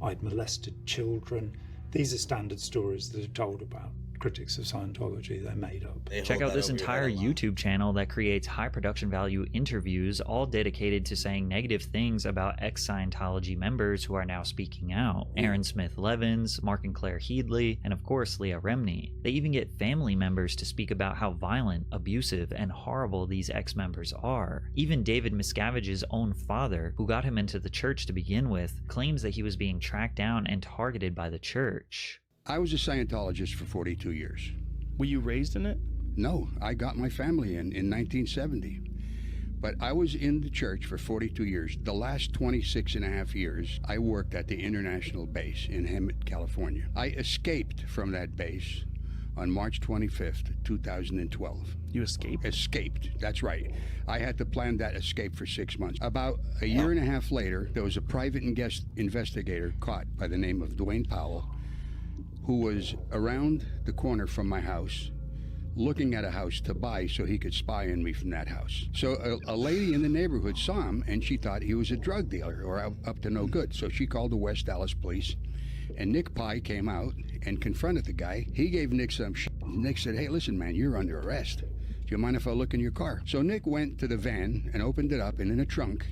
I'd molested children. These are standard stories that are told about critics of Scientology. They're made up. Check out this entire YouTube channel that creates high production value interviews, all dedicated to saying negative things about ex-Scientology members who are now speaking out. Aaron Smith Levins, Mark and Claire Headley, and of course Leah Remini. They even get family members to speak about how violent, abusive, and horrible these ex-members are. Even David Miscavige's own father, who got him into the church to begin with, claims that he was being tracked down and targeted by the church. I was a Scientologist for 42 years. Were you raised in it? No, I got my family in 1970. But I was in the church for 42 years. The last 26 and a half years, I worked at the International Base in Hemet, California. I escaped from that base on March 25th, 2012. You escaped? Escaped, that's right. I had to plan that escape for 6 months. About a year and a half later, there was a private investigator caught by the name of Dwayne Powell, who was around the corner from my house, looking at a house to buy so he could spy on me from that house. So a lady in the neighborhood saw him, and she thought he was a drug dealer or up to no good. So she called the West Dallas police, and Nick Pye came out and confronted the guy. He gave Nick some shit. Nick said, hey, listen, man, you're under arrest. Do you mind if I look in your car? So Nick went to the van and opened it up, and in a trunk,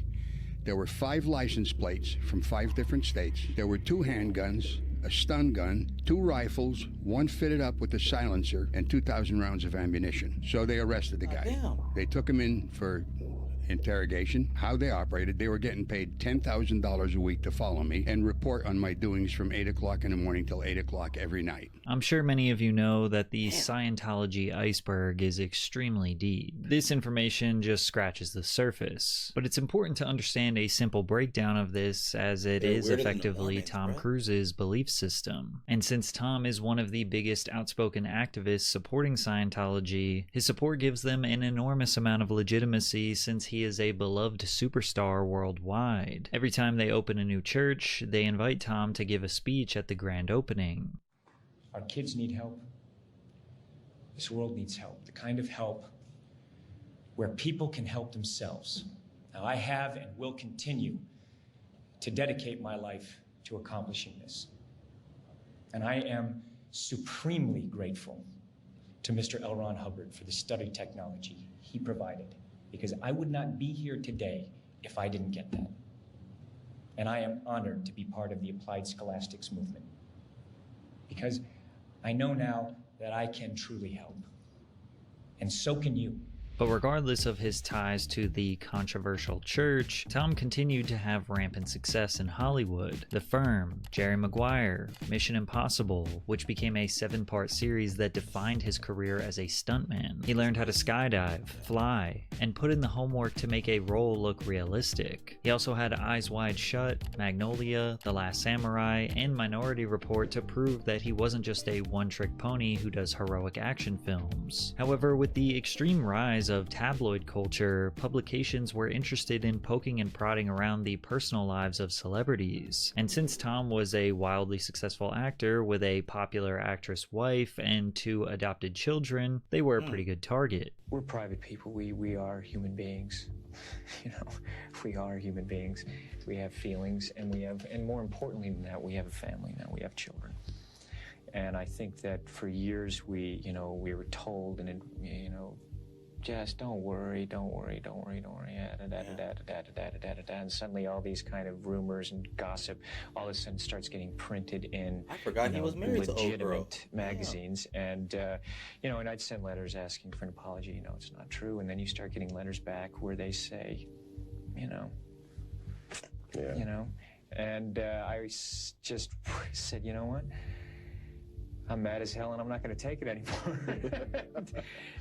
there were 5 license plates from 5 different states. There were 2 handguns, a stun gun, 2 rifles, 1 fitted up with a silencer, and 2,000 rounds of ammunition. So they arrested the guy. They took him in for interrogation, how they operated. They were getting paid $10,000 a week to follow me and report on my doings from 8 o'clock in the morning till 8 o'clock every night. I'm sure many of you know that the Scientology iceberg is extremely deep. This information just scratches the surface, but it's important to understand a simple breakdown of this, as it is effectively Tom Cruise's belief system. And since Tom is one of the biggest outspoken activists supporting Scientology, his support gives them an enormous amount of legitimacy, since he is a beloved superstar worldwide. Every time they open a new church, they invite Tom to give a speech at the grand opening. Our kids need help. This world needs help. The kind of help where people can help themselves. Now, I have and will continue to dedicate my life to accomplishing this. And I am supremely grateful to Mr. L. Ron Hubbard for the study technology he provided, because I would not be here today if I didn't get that. And I am honored to be part of the applied scholastics movement, because I know now that I can truly help. And so can you. But regardless of his ties to the controversial church, Tom continued to have rampant success in Hollywood. The Firm, Jerry Maguire, Mission Impossible, which became a 7-part series that defined his career as a stuntman. He learned how to skydive, fly, and put in the homework to make a role look realistic. He also had Eyes Wide Shut, Magnolia, The Last Samurai, and Minority Report to prove that he wasn't just a one-trick pony who does heroic action films. However, with the extreme rise of tabloid culture, publications were interested in poking and prodding around the personal lives of celebrities. And since Tom was a wildly successful actor with a popular actress wife and 2 adopted children, they were a pretty good target. We're private people. We are human beings. You know, we are human beings. We have feelings, and more importantly than that, we have a family now. We have children. And I think that for years we were told, and just don't worry, and suddenly all these kind of rumors and gossip all of a sudden starts getting printed in I forgot he was married to old girl. legitimate magazines. And and I'd send letters asking for an apology. It's not true. And then you start getting letters back where they say, and I just said, you know what? I'm mad as hell and I'm not going to take it anymore.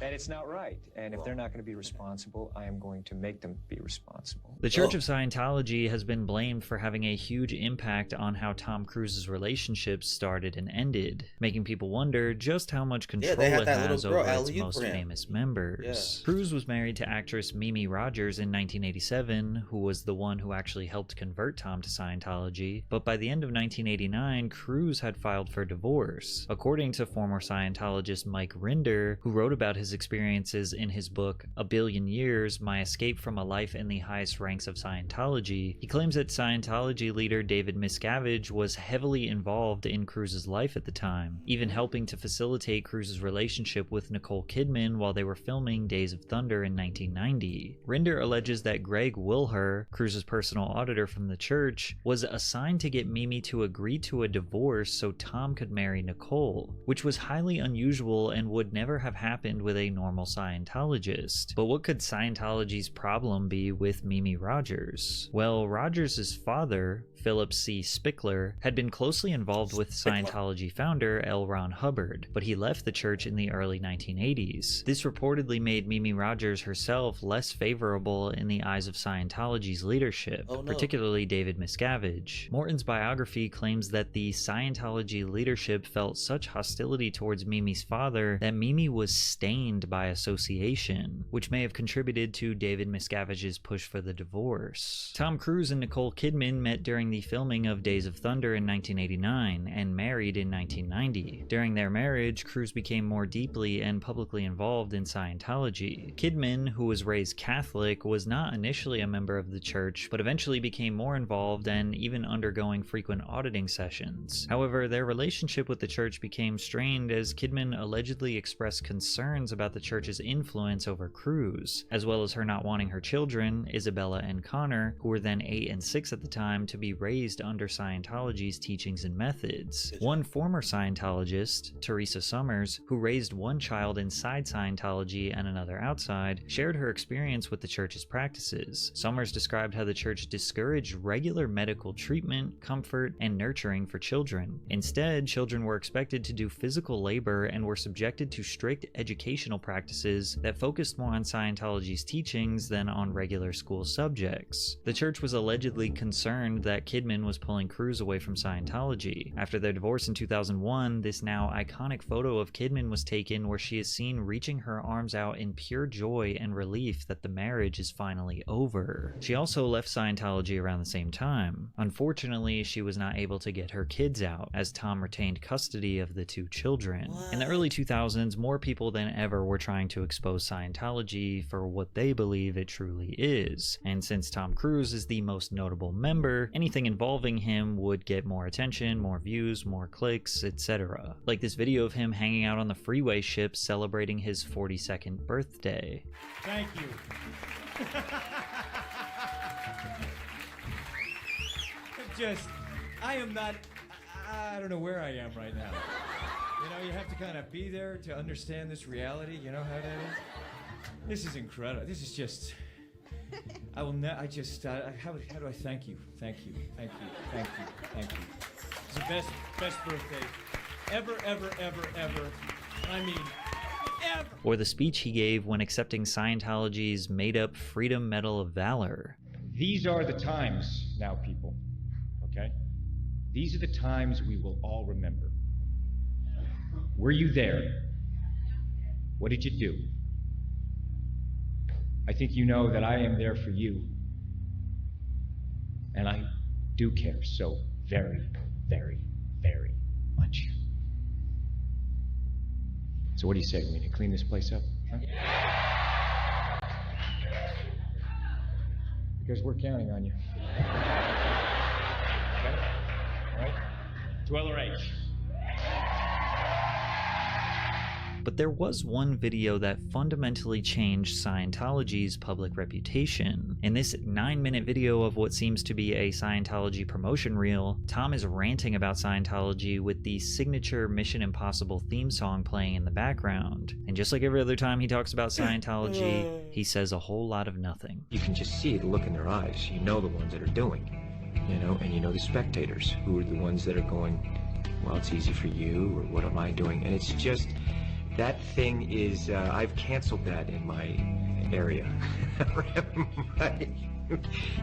And it's not right. And if they're not going to be responsible, I am going to make them be responsible. The Church of Scientology has been blamed for having a huge impact on how Tom Cruise's relationships started and ended, making people wonder just how much control it has over its most famous members. Cruise was married to actress Mimi Rogers in 1987, who was the one who actually helped convert Tom to Scientology, but by the end of 1989, Cruise had filed for divorce. According to former Scientologist Mike Rinder, who wrote about his experiences in his book A Billion Years, My Escape from a Life in the Highest Ranks of Scientology, he claims that Scientology leader David Miscavige was heavily involved in Cruise's life at the time, even helping to facilitate Cruise's relationship with Nicole Kidman while they were filming Days of Thunder in 1990. Rinder alleges that Greg Wilher, Cruise's personal auditor from the church, was assigned to get Mimi to agree to a divorce so Tom could marry Nicole, which was highly unusual and would never have happened with a normal Scientologist. But what could Scientology's problem be with Mimi Rogers? Well, Rogers' father, Philip C. Spickler, had been closely involved with Scientology founder L. Ron Hubbard, but he left the church in the early 1980s. This reportedly made Mimi Rogers herself less favorable in the eyes of Scientology's leadership, particularly David Miscavige. Morton's biography claims that the Scientology leadership felt such hostility towards Mimi's father that Mimi was stained by association, which may have contributed to David Miscavige's push for the divorce. Tom Cruise and Nicole Kidman met during the filming of Days of Thunder in 1989 and married in 1990. During their marriage, Cruise became more deeply and publicly involved in Scientology. Kidman, who was raised Catholic, was not initially a member of the church, but eventually became more involved and even undergoing frequent auditing sessions. However, their relationship with the church became strained as Kidman allegedly expressed concerns about the church's influence over Cruise, as well as her not wanting her children, Isabella and Connor, who were then 8 and 6 at the time, to be raised under Scientology's teachings and methods. One former Scientologist, Teresa Summers, who raised one child inside Scientology and another outside, shared her experience with the church's practices. Summers described how the church discouraged regular medical treatment, comfort, and nurturing for children. Instead, children were expected to do physical labor and were subjected to strict educational practices that focused more on Scientology's teachings than on regular school subjects. The church was allegedly concerned that Kidman was pulling Cruise away from Scientology. After their divorce in 2001, this now iconic photo of Kidman was taken where she is seen reaching her arms out in pure joy and relief that the marriage is finally over. She also left Scientology around the same time. Unfortunately, she was not able to get her kids out, as Tom retained custody of the 2 children. In the early 2000s, more people than ever were trying to expose Scientology for what they believe it truly is, and since Tom Cruise is the most notable member, anything involving him would get more attention, more views, more clicks, etc. Like this video of him hanging out on the freeway ship celebrating his 42nd birthday. Thank you. I am not, I don't know where I am right now. You know, you have to kind of be there to understand this reality. You know how that is? This is incredible. This is just, I will not, I just, how do I thank you? Thank you. It's the best birthday ever. I mean, ever. Or the speech he gave when accepting Scientology's made-up Freedom Medal of Valor. These are the times now, people, okay? These are the times we will all remember. Were you there? What did you do? I think you know that I am there for you. And I do care so very, very, very much. So what do you say? We need to clean this place up? Huh? Because we're counting on you. Okay? All right? Dweller H. But there was one video that fundamentally changed Scientology's public reputation. In this 9-minute video of what seems to be a Scientology promotion reel, Tom is ranting about Scientology with the signature Mission Impossible theme song playing in the background. And just like every other time he talks about Scientology, he says a whole lot of nothing. You can just see the look in their eyes. You know the ones that are doing, you know, and you know the spectators who are the ones that are going, well, it's easy for you, or what am I doing? And it's just, that thing is, I've canceled that in my area.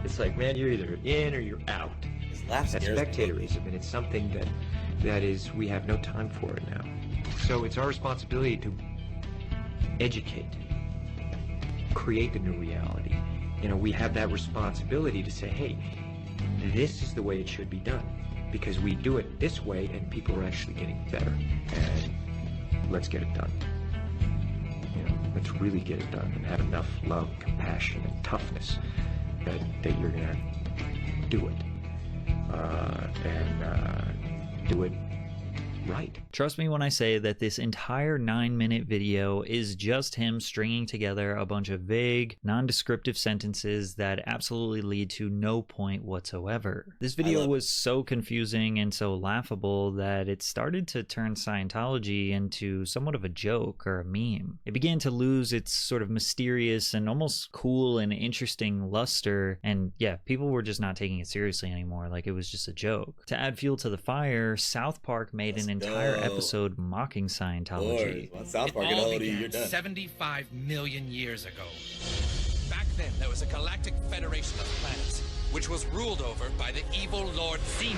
It's like, man, you're either in or you're out. That's spectatorism, and it's something that is, we have no time for it now. So it's our responsibility to educate, create the new reality. You know, we have that responsibility to say, hey, this is the way it should be done, because we do it this way and people are actually getting better. And let's get it done. You know, let's really get it done and have enough love, compassion, and toughness that you're gonna do it. And do it right. Trust me when I say that this entire 9-minute video is just him stringing together a bunch of vague, non-descriptive sentences that absolutely lead to no point whatsoever. This video was so confusing and so laughable that it started to turn Scientology into somewhat of a joke or a meme. It began to lose its sort of mysterious and almost cool and interesting luster, and yeah, people were just not taking it seriously anymore, like it was just a joke. To add fuel to the fire, South Park made an entire episode mocking Scientology. South Park, it all you're began done. 75 million years ago. Back then, there was a galactic federation of planets, which was ruled over by the evil Lord Xenu.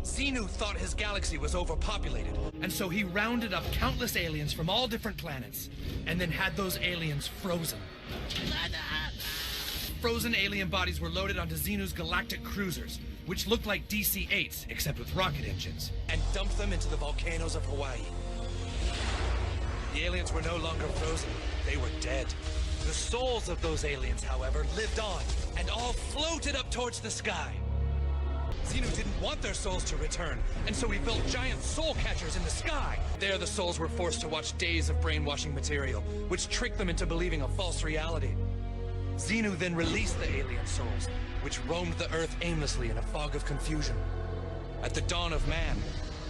Xenu thought his galaxy was overpopulated, and so he rounded up countless aliens from all different planets, and then had those aliens frozen. Frozen alien bodies were loaded onto Xenu's galactic cruisers, which looked like DC-8s, except with rocket engines, and dumped them into the volcanoes of Hawaii. The aliens were no longer frozen, they were dead. The souls of those aliens, however, lived on, and all floated up towards the sky. Xenu didn't want their souls to return, and so he built giant soul catchers in the sky. There, the souls were forced to watch days of brainwashing material, which tricked them into believing a false reality. Xenu then released the alien souls, which roamed the Earth aimlessly in a fog of confusion. At the dawn of man,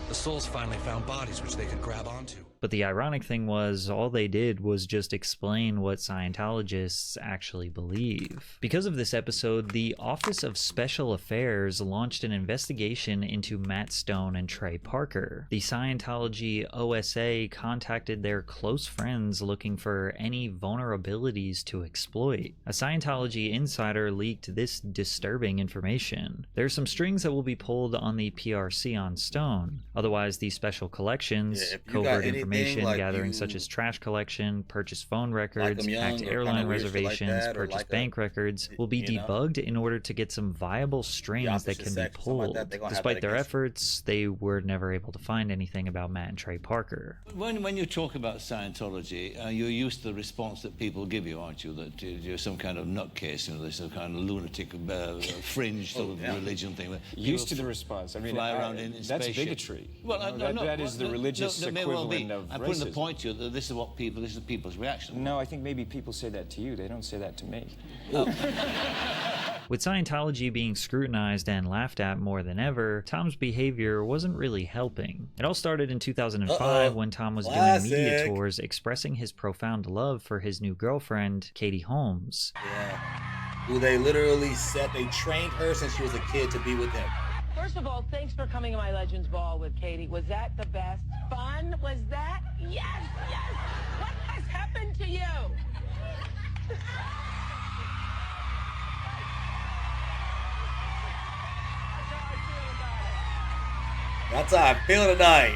the souls finally found bodies which they could grab onto. But the ironic thing was, all they did was just explain what Scientologists actually believe. Because of this episode, the Office of Special Affairs launched an investigation into Matt Stone and Trey Parker. The Scientology OSA contacted their close friends looking for any vulnerabilities to exploit. A Scientology insider leaked this disturbing information. There are some strings that will be pulled on the PRC on Stone. Otherwise, the special collections, covert information gathering such as trash collection, purchased phone records, hacked airline reservations, purchased bank records, will be debugged in order to get some viable strings that can be pulled. Despite their efforts, they were never able to find anything about Matt and Trey Parker. When you talk about Scientology, you're used to the response that people give you, aren't you? That you're some kind of nutcase, you know, there's some kind of lunatic, fringe sort of religion thing. Used to the response. I mean, fly around in that's spaceship. Bigotry. Well, that is the religious equivalent of I'm racism. putting the point to you that this is people's reaction. No, I think maybe people say that to you. They don't say that to me. With Scientology being scrutinized and laughed at more than ever, Tom's behavior wasn't really helping. It all started in 2005 when Tom was doing media tours expressing his profound love for his new girlfriend, Katie Holmes. Yeah. Who they literally said they trained her since she was a kid to be with him. First of all, thanks for coming to my Legends Ball with Katie. Was that the best fun? Was that? Yes, yes. What has happened to you? That's how I feel tonight.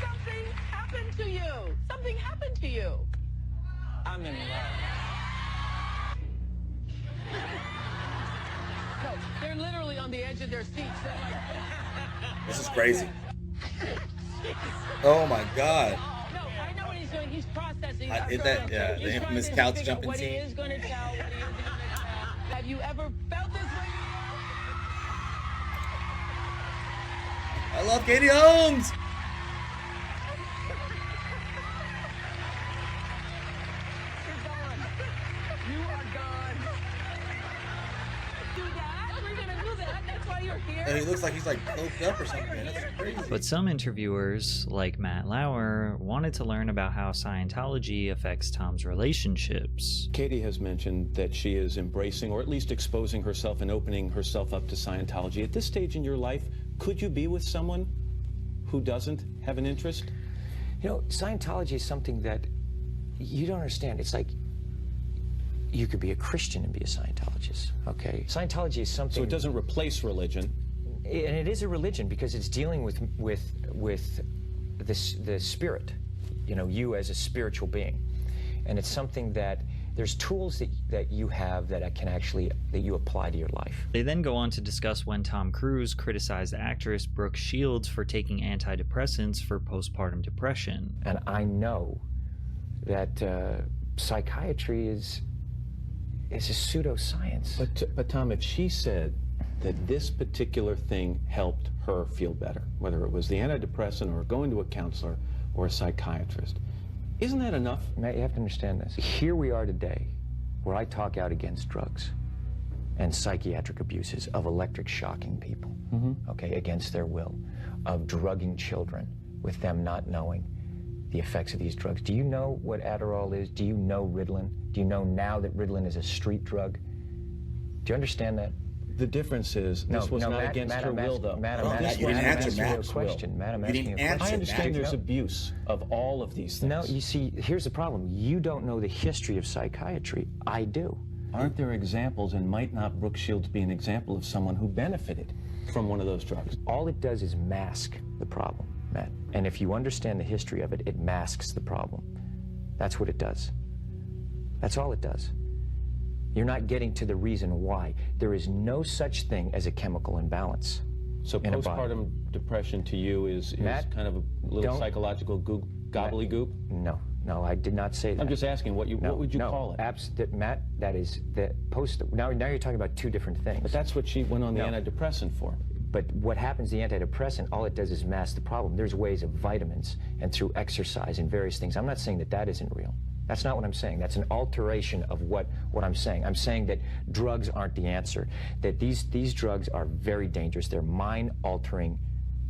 Something happened to you. Something happened to you. I'm in love. No, they're literally on the edge of their seats. They're like, This is crazy. Oh my God. no, I know what he's doing. He's processing. Is that the infamous couch jumping What he scene? is going to tell. What he is going to tell. Have you ever felt this way? I love Katie Holmes. You are gone. Do that? We're going to do that. That's why you're here. And he looks like he's like coked up or something. Man. That's crazy. But some interviewers, like Matt Lauer, wanted to learn about how Scientology affects Tom's relationships. Katie has mentioned that she is embracing or at least exposing herself and opening herself up to Scientology. At this stage in your life, could you be with someone who doesn't have an interest? You know, Scientology is something that you don't understand. It's like you could be a Christian and be a Scientologist, okay? Scientology is something... So it doesn't replace religion. And it is a religion because it's dealing with the spirit, you know, you as a spiritual being. And it's something that there's tools that you have that you apply to your life. They then go on to discuss when Tom Cruise criticized actress Brooke Shields for taking antidepressants for postpartum depression. And I know that psychiatry is a pseudoscience. But Tom, if she said that this particular thing helped her feel better, whether it was the antidepressant or going to a counselor or a psychiatrist, isn't that enough? Matt, you have to understand this. Here we are today, where I talk out against drugs and psychiatric abuses of electric shocking people, okay, against their will, of drugging children with them not knowing the effects of these drugs. Do you know what Adderall is? Do you know Ritalin? Do you know now that Ritalin is a street drug? Do you understand that? The difference is this was not against her will, though. Matt, you didn't answer Matt's question. Matt, I'm asking you a question. I understand there's abuse of all of these things. No, you see, here's the problem. You don't know the history of psychiatry. I do. Aren't there examples, and might not Brooke Shields be an example of someone who benefited from one of those drugs? All it does is mask the problem, Matt. And if you understand the history of it, it masks the problem. That's what it does. That's all it does. You're not getting to the reason why. There is no such thing as a chemical imbalance. So postpartum depression to you is Matt, kind of a little psychological gobbledygook? No, I did not say that. I'm just asking, what would you call it? Matt, that is the post. Now you're talking about two different things. But that's what she went on the antidepressant for. But what happens, the antidepressant, all it does is mask the problem. There's ways of vitamins and through exercise and various things. I'm not saying that that isn't real. That's not what I'm saying. That's an alteration of what I'm saying. I'm saying that drugs aren't the answer, that these drugs are very dangerous. They're mind-altering,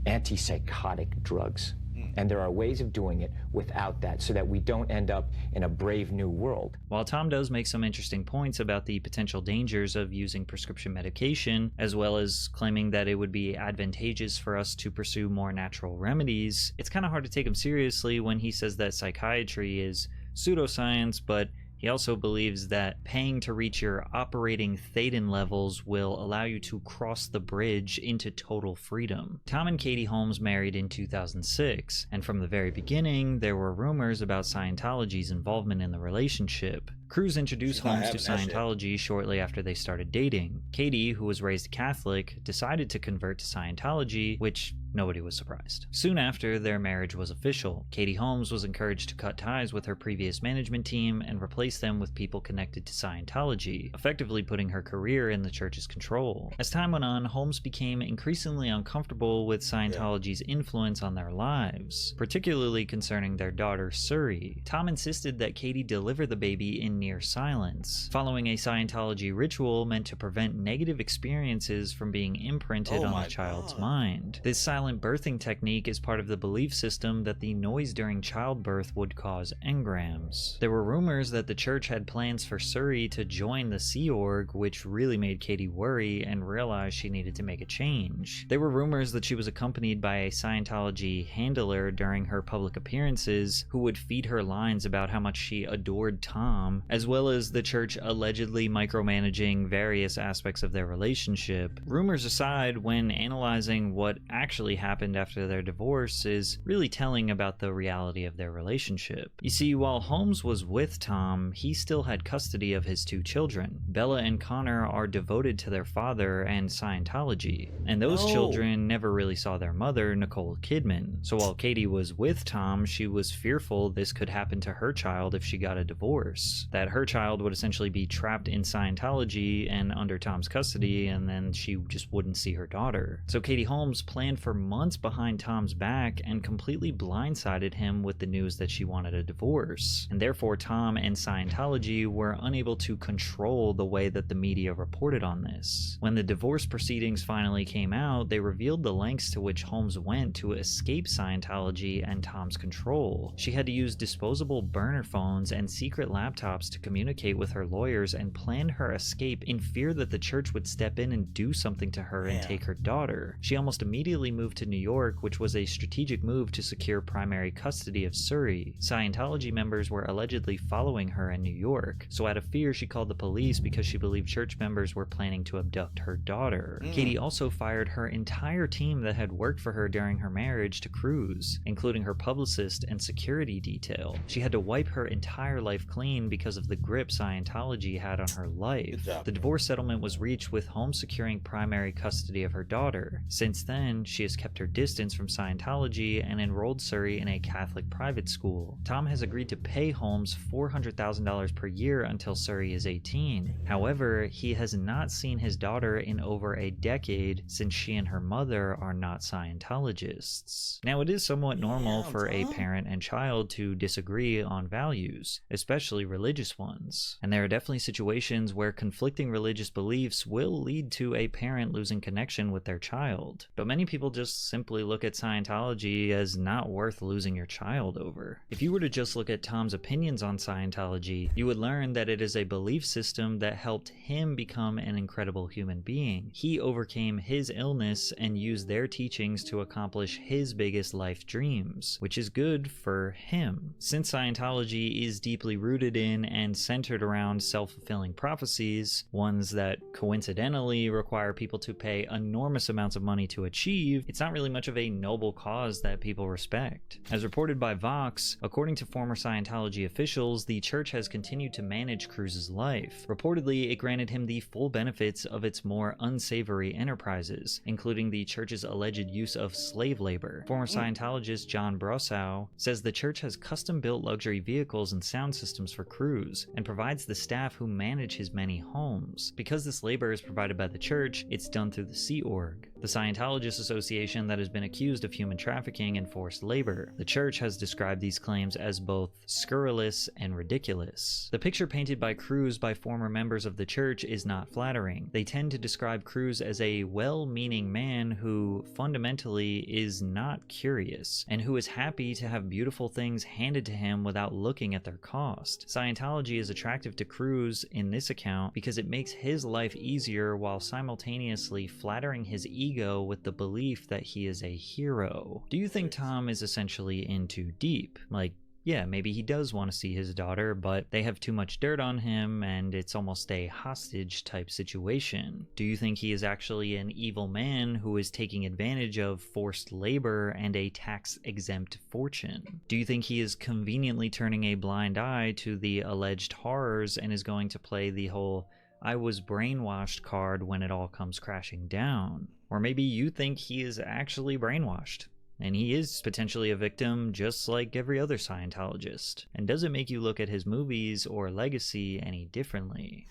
antipsychotic drugs. And there are ways of doing it without that so that we don't end up in a brave new world. While Tom does make some interesting points about the potential dangers of using prescription medication, as well as claiming that it would be advantageous for us to pursue more natural remedies, it's kind of hard to take him seriously when he says that psychiatry is pseudoscience, but he also believes that paying to reach your operating thetan levels will allow you to cross the bridge into total freedom. Tom and Katie Holmes married in 2006, and from the very beginning, there were rumors about Scientology's involvement in the relationship. Cruise introduced She's not Holmes to having that shit. Scientology shortly after they started dating. Katie, who was raised Catholic, decided to convert to Scientology, which nobody was surprised. Soon after, their marriage was official. Katie Holmes was encouraged to cut ties with her previous management team and replace them with people connected to Scientology, effectively putting her career in the church's control. As time went on, Holmes became increasingly uncomfortable with Scientology's influence on their lives, particularly concerning their daughter, Suri. Tom insisted that Katie deliver the baby in near silence, following a Scientology ritual meant to prevent negative experiences from being imprinted on the child's mind. This silent birthing technique is part of the belief system that the noise during childbirth would cause engrams. There were rumors that the church had plans for Suri to join the Sea Org, which really made Katie worry and realize she needed to make a change. There were rumors that she was accompanied by a Scientology handler during her public appearances who would feed her lines about how much she adored Tom, as well as the church allegedly micromanaging various aspects of their relationship. Rumors aside, when analyzing what actually happened after their divorce is really telling about the reality of their relationship. You see, while Holmes was with Tom, he still had custody of his two children. Bella and Connor are devoted to their father and Scientology, and those children never really saw their mother, Nicole Kidman. So while Katie was with Tom, she was fearful this could happen to her child if she got a divorce, that her child would essentially be trapped in Scientology and under Tom's custody, and then she just wouldn't see her daughter. So Katie Holmes planned for months behind Tom's back and completely blindsided him with the news that she wanted a divorce, and therefore Tom and Scientology were unable to control the way that the media reported on this. When the divorce proceedings finally came out, they revealed the lengths to which Holmes went to escape Scientology and Tom's control. She had to use disposable burner phones and secret laptops to communicate with her lawyers and plan her escape in fear that the church would step in and do something to her and take her daughter. She almost immediately moved to New York, which was a strategic move to secure primary custody of Suri. Scientology members were allegedly following her in New York, so out of fear she called the police because she believed church members were planning to abduct her daughter. Katie also fired her entire team that had worked for her during her marriage to Cruise, including her publicist and security detail. She had to wipe her entire life clean because of the grip Scientology had on her life. The divorce settlement was reached with Holmes securing primary custody of her daughter. Since then, she has kept her distance from Scientology and enrolled Suri in a Catholic private school. Tom has agreed to pay Holmes $400,000 per year until Suri is 18. However, he has not seen his daughter in over a decade since she and her mother are not Scientologists. Now, it is somewhat normal for a parent and child to disagree on values, especially religious ones. And there are definitely situations where conflicting religious beliefs will lead to a parent losing connection with their child. But many people just simply look at Scientology as not worth losing your child over. If you were to just look at Tom's opinions on Scientology, you would learn that it is a belief system that helped him become an incredible human being. He overcame his illness and used their teachings to accomplish his biggest life dreams, which is good for him. Since Scientology is deeply rooted in and centered around self-fulfilling prophecies, ones that coincidentally require people to pay enormous amounts of money to achieve, it's not really much of a noble cause that people respect. As reported by Vox, according to former Scientology officials, the church has continued to manage Cruise's life. Reportedly, it granted him the full benefits of its more unsavory enterprises, including the church's alleged use of slave labor. Former Scientologist John Brossow says the church has custom-built luxury vehicles and sound systems for Cruise, and provides the staff who manage his many homes. Because this labor is provided by the church, it's done through the Sea Org, the Scientologist association that has been accused of human trafficking and forced labor. The church has described these claims as both scurrilous and ridiculous. The picture painted by Cruise by former members of the church is not flattering. They tend to describe Cruise as a well-meaning man who fundamentally is not curious, and who is happy to have beautiful things handed to him without looking at their cost. Scientology is attractive to Cruise in this account because it makes his life easier while simultaneously flattering his ego with the belief that he is a hero. Do you think Tom is essentially in too deep? Like, Yeah, maybe he does want to see his daughter, but they have too much dirt on him and it's almost a hostage type situation. Do you think he is actually an evil man who is taking advantage of forced labor and a tax-exempt fortune? Do you think he is conveniently turning a blind eye to the alleged horrors and is going to play the whole "I was brainwashed" card when it all comes crashing down? Or maybe you think he is actually brainwashed, and he is potentially a victim just like every other Scientologist, and doesn't make you look at his movies or legacy any differently.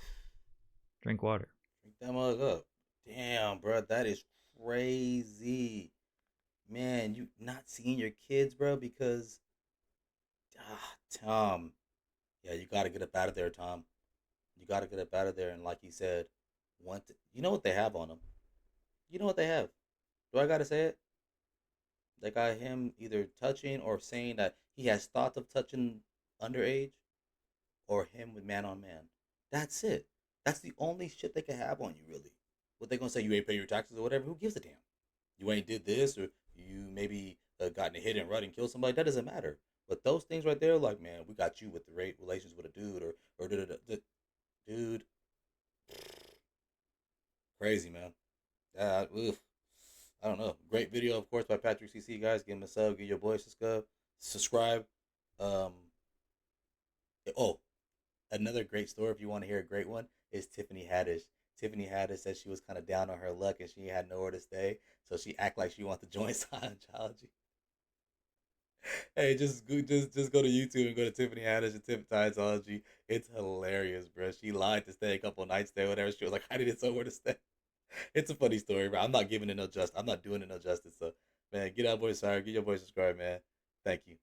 Drink water. Drink that mug up. Damn, bro, that is crazy. Man, you not seeing your kids, bro, because Tom. Yeah, you gotta get up out of there, Tom. You gotta get up out of there, and like he said, you know what they have on him. You know what they have. Do I gotta say it? They got him either touching or saying that he has thoughts of touching underage, or him with man on man. That's it. That's the only shit they can have on you, really. What they gonna say? You ain't pay your taxes or whatever? Who gives a damn? You ain't did this, or you maybe gotten a hit and run and killed somebody. That doesn't matter. But those things right there, like, man, we got you with the relations with a dude, or dude. Crazy, man. Oof. I don't know. Great video, of course, by Patrick CC, guys. Give him a sub. Give your boy a subscribe. Another great story, if you want to hear a great one, is Tiffany Haddish. Tiffany Haddish said she was kind of down on her luck and she had nowhere to stay, so she act like she wants to join Scientology. Hey, just go to YouTube and go to Tiffany Haddish and Scientology. It's hilarious, bro. She lied to stay a couple nights there, whatever. She was like, I needed somewhere to stay. It's a funny story, bro. I'm not giving it no justice. I'm not doing it no justice. So, man, get out, boy. Sorry, get your boy subscribed, man. Thank you.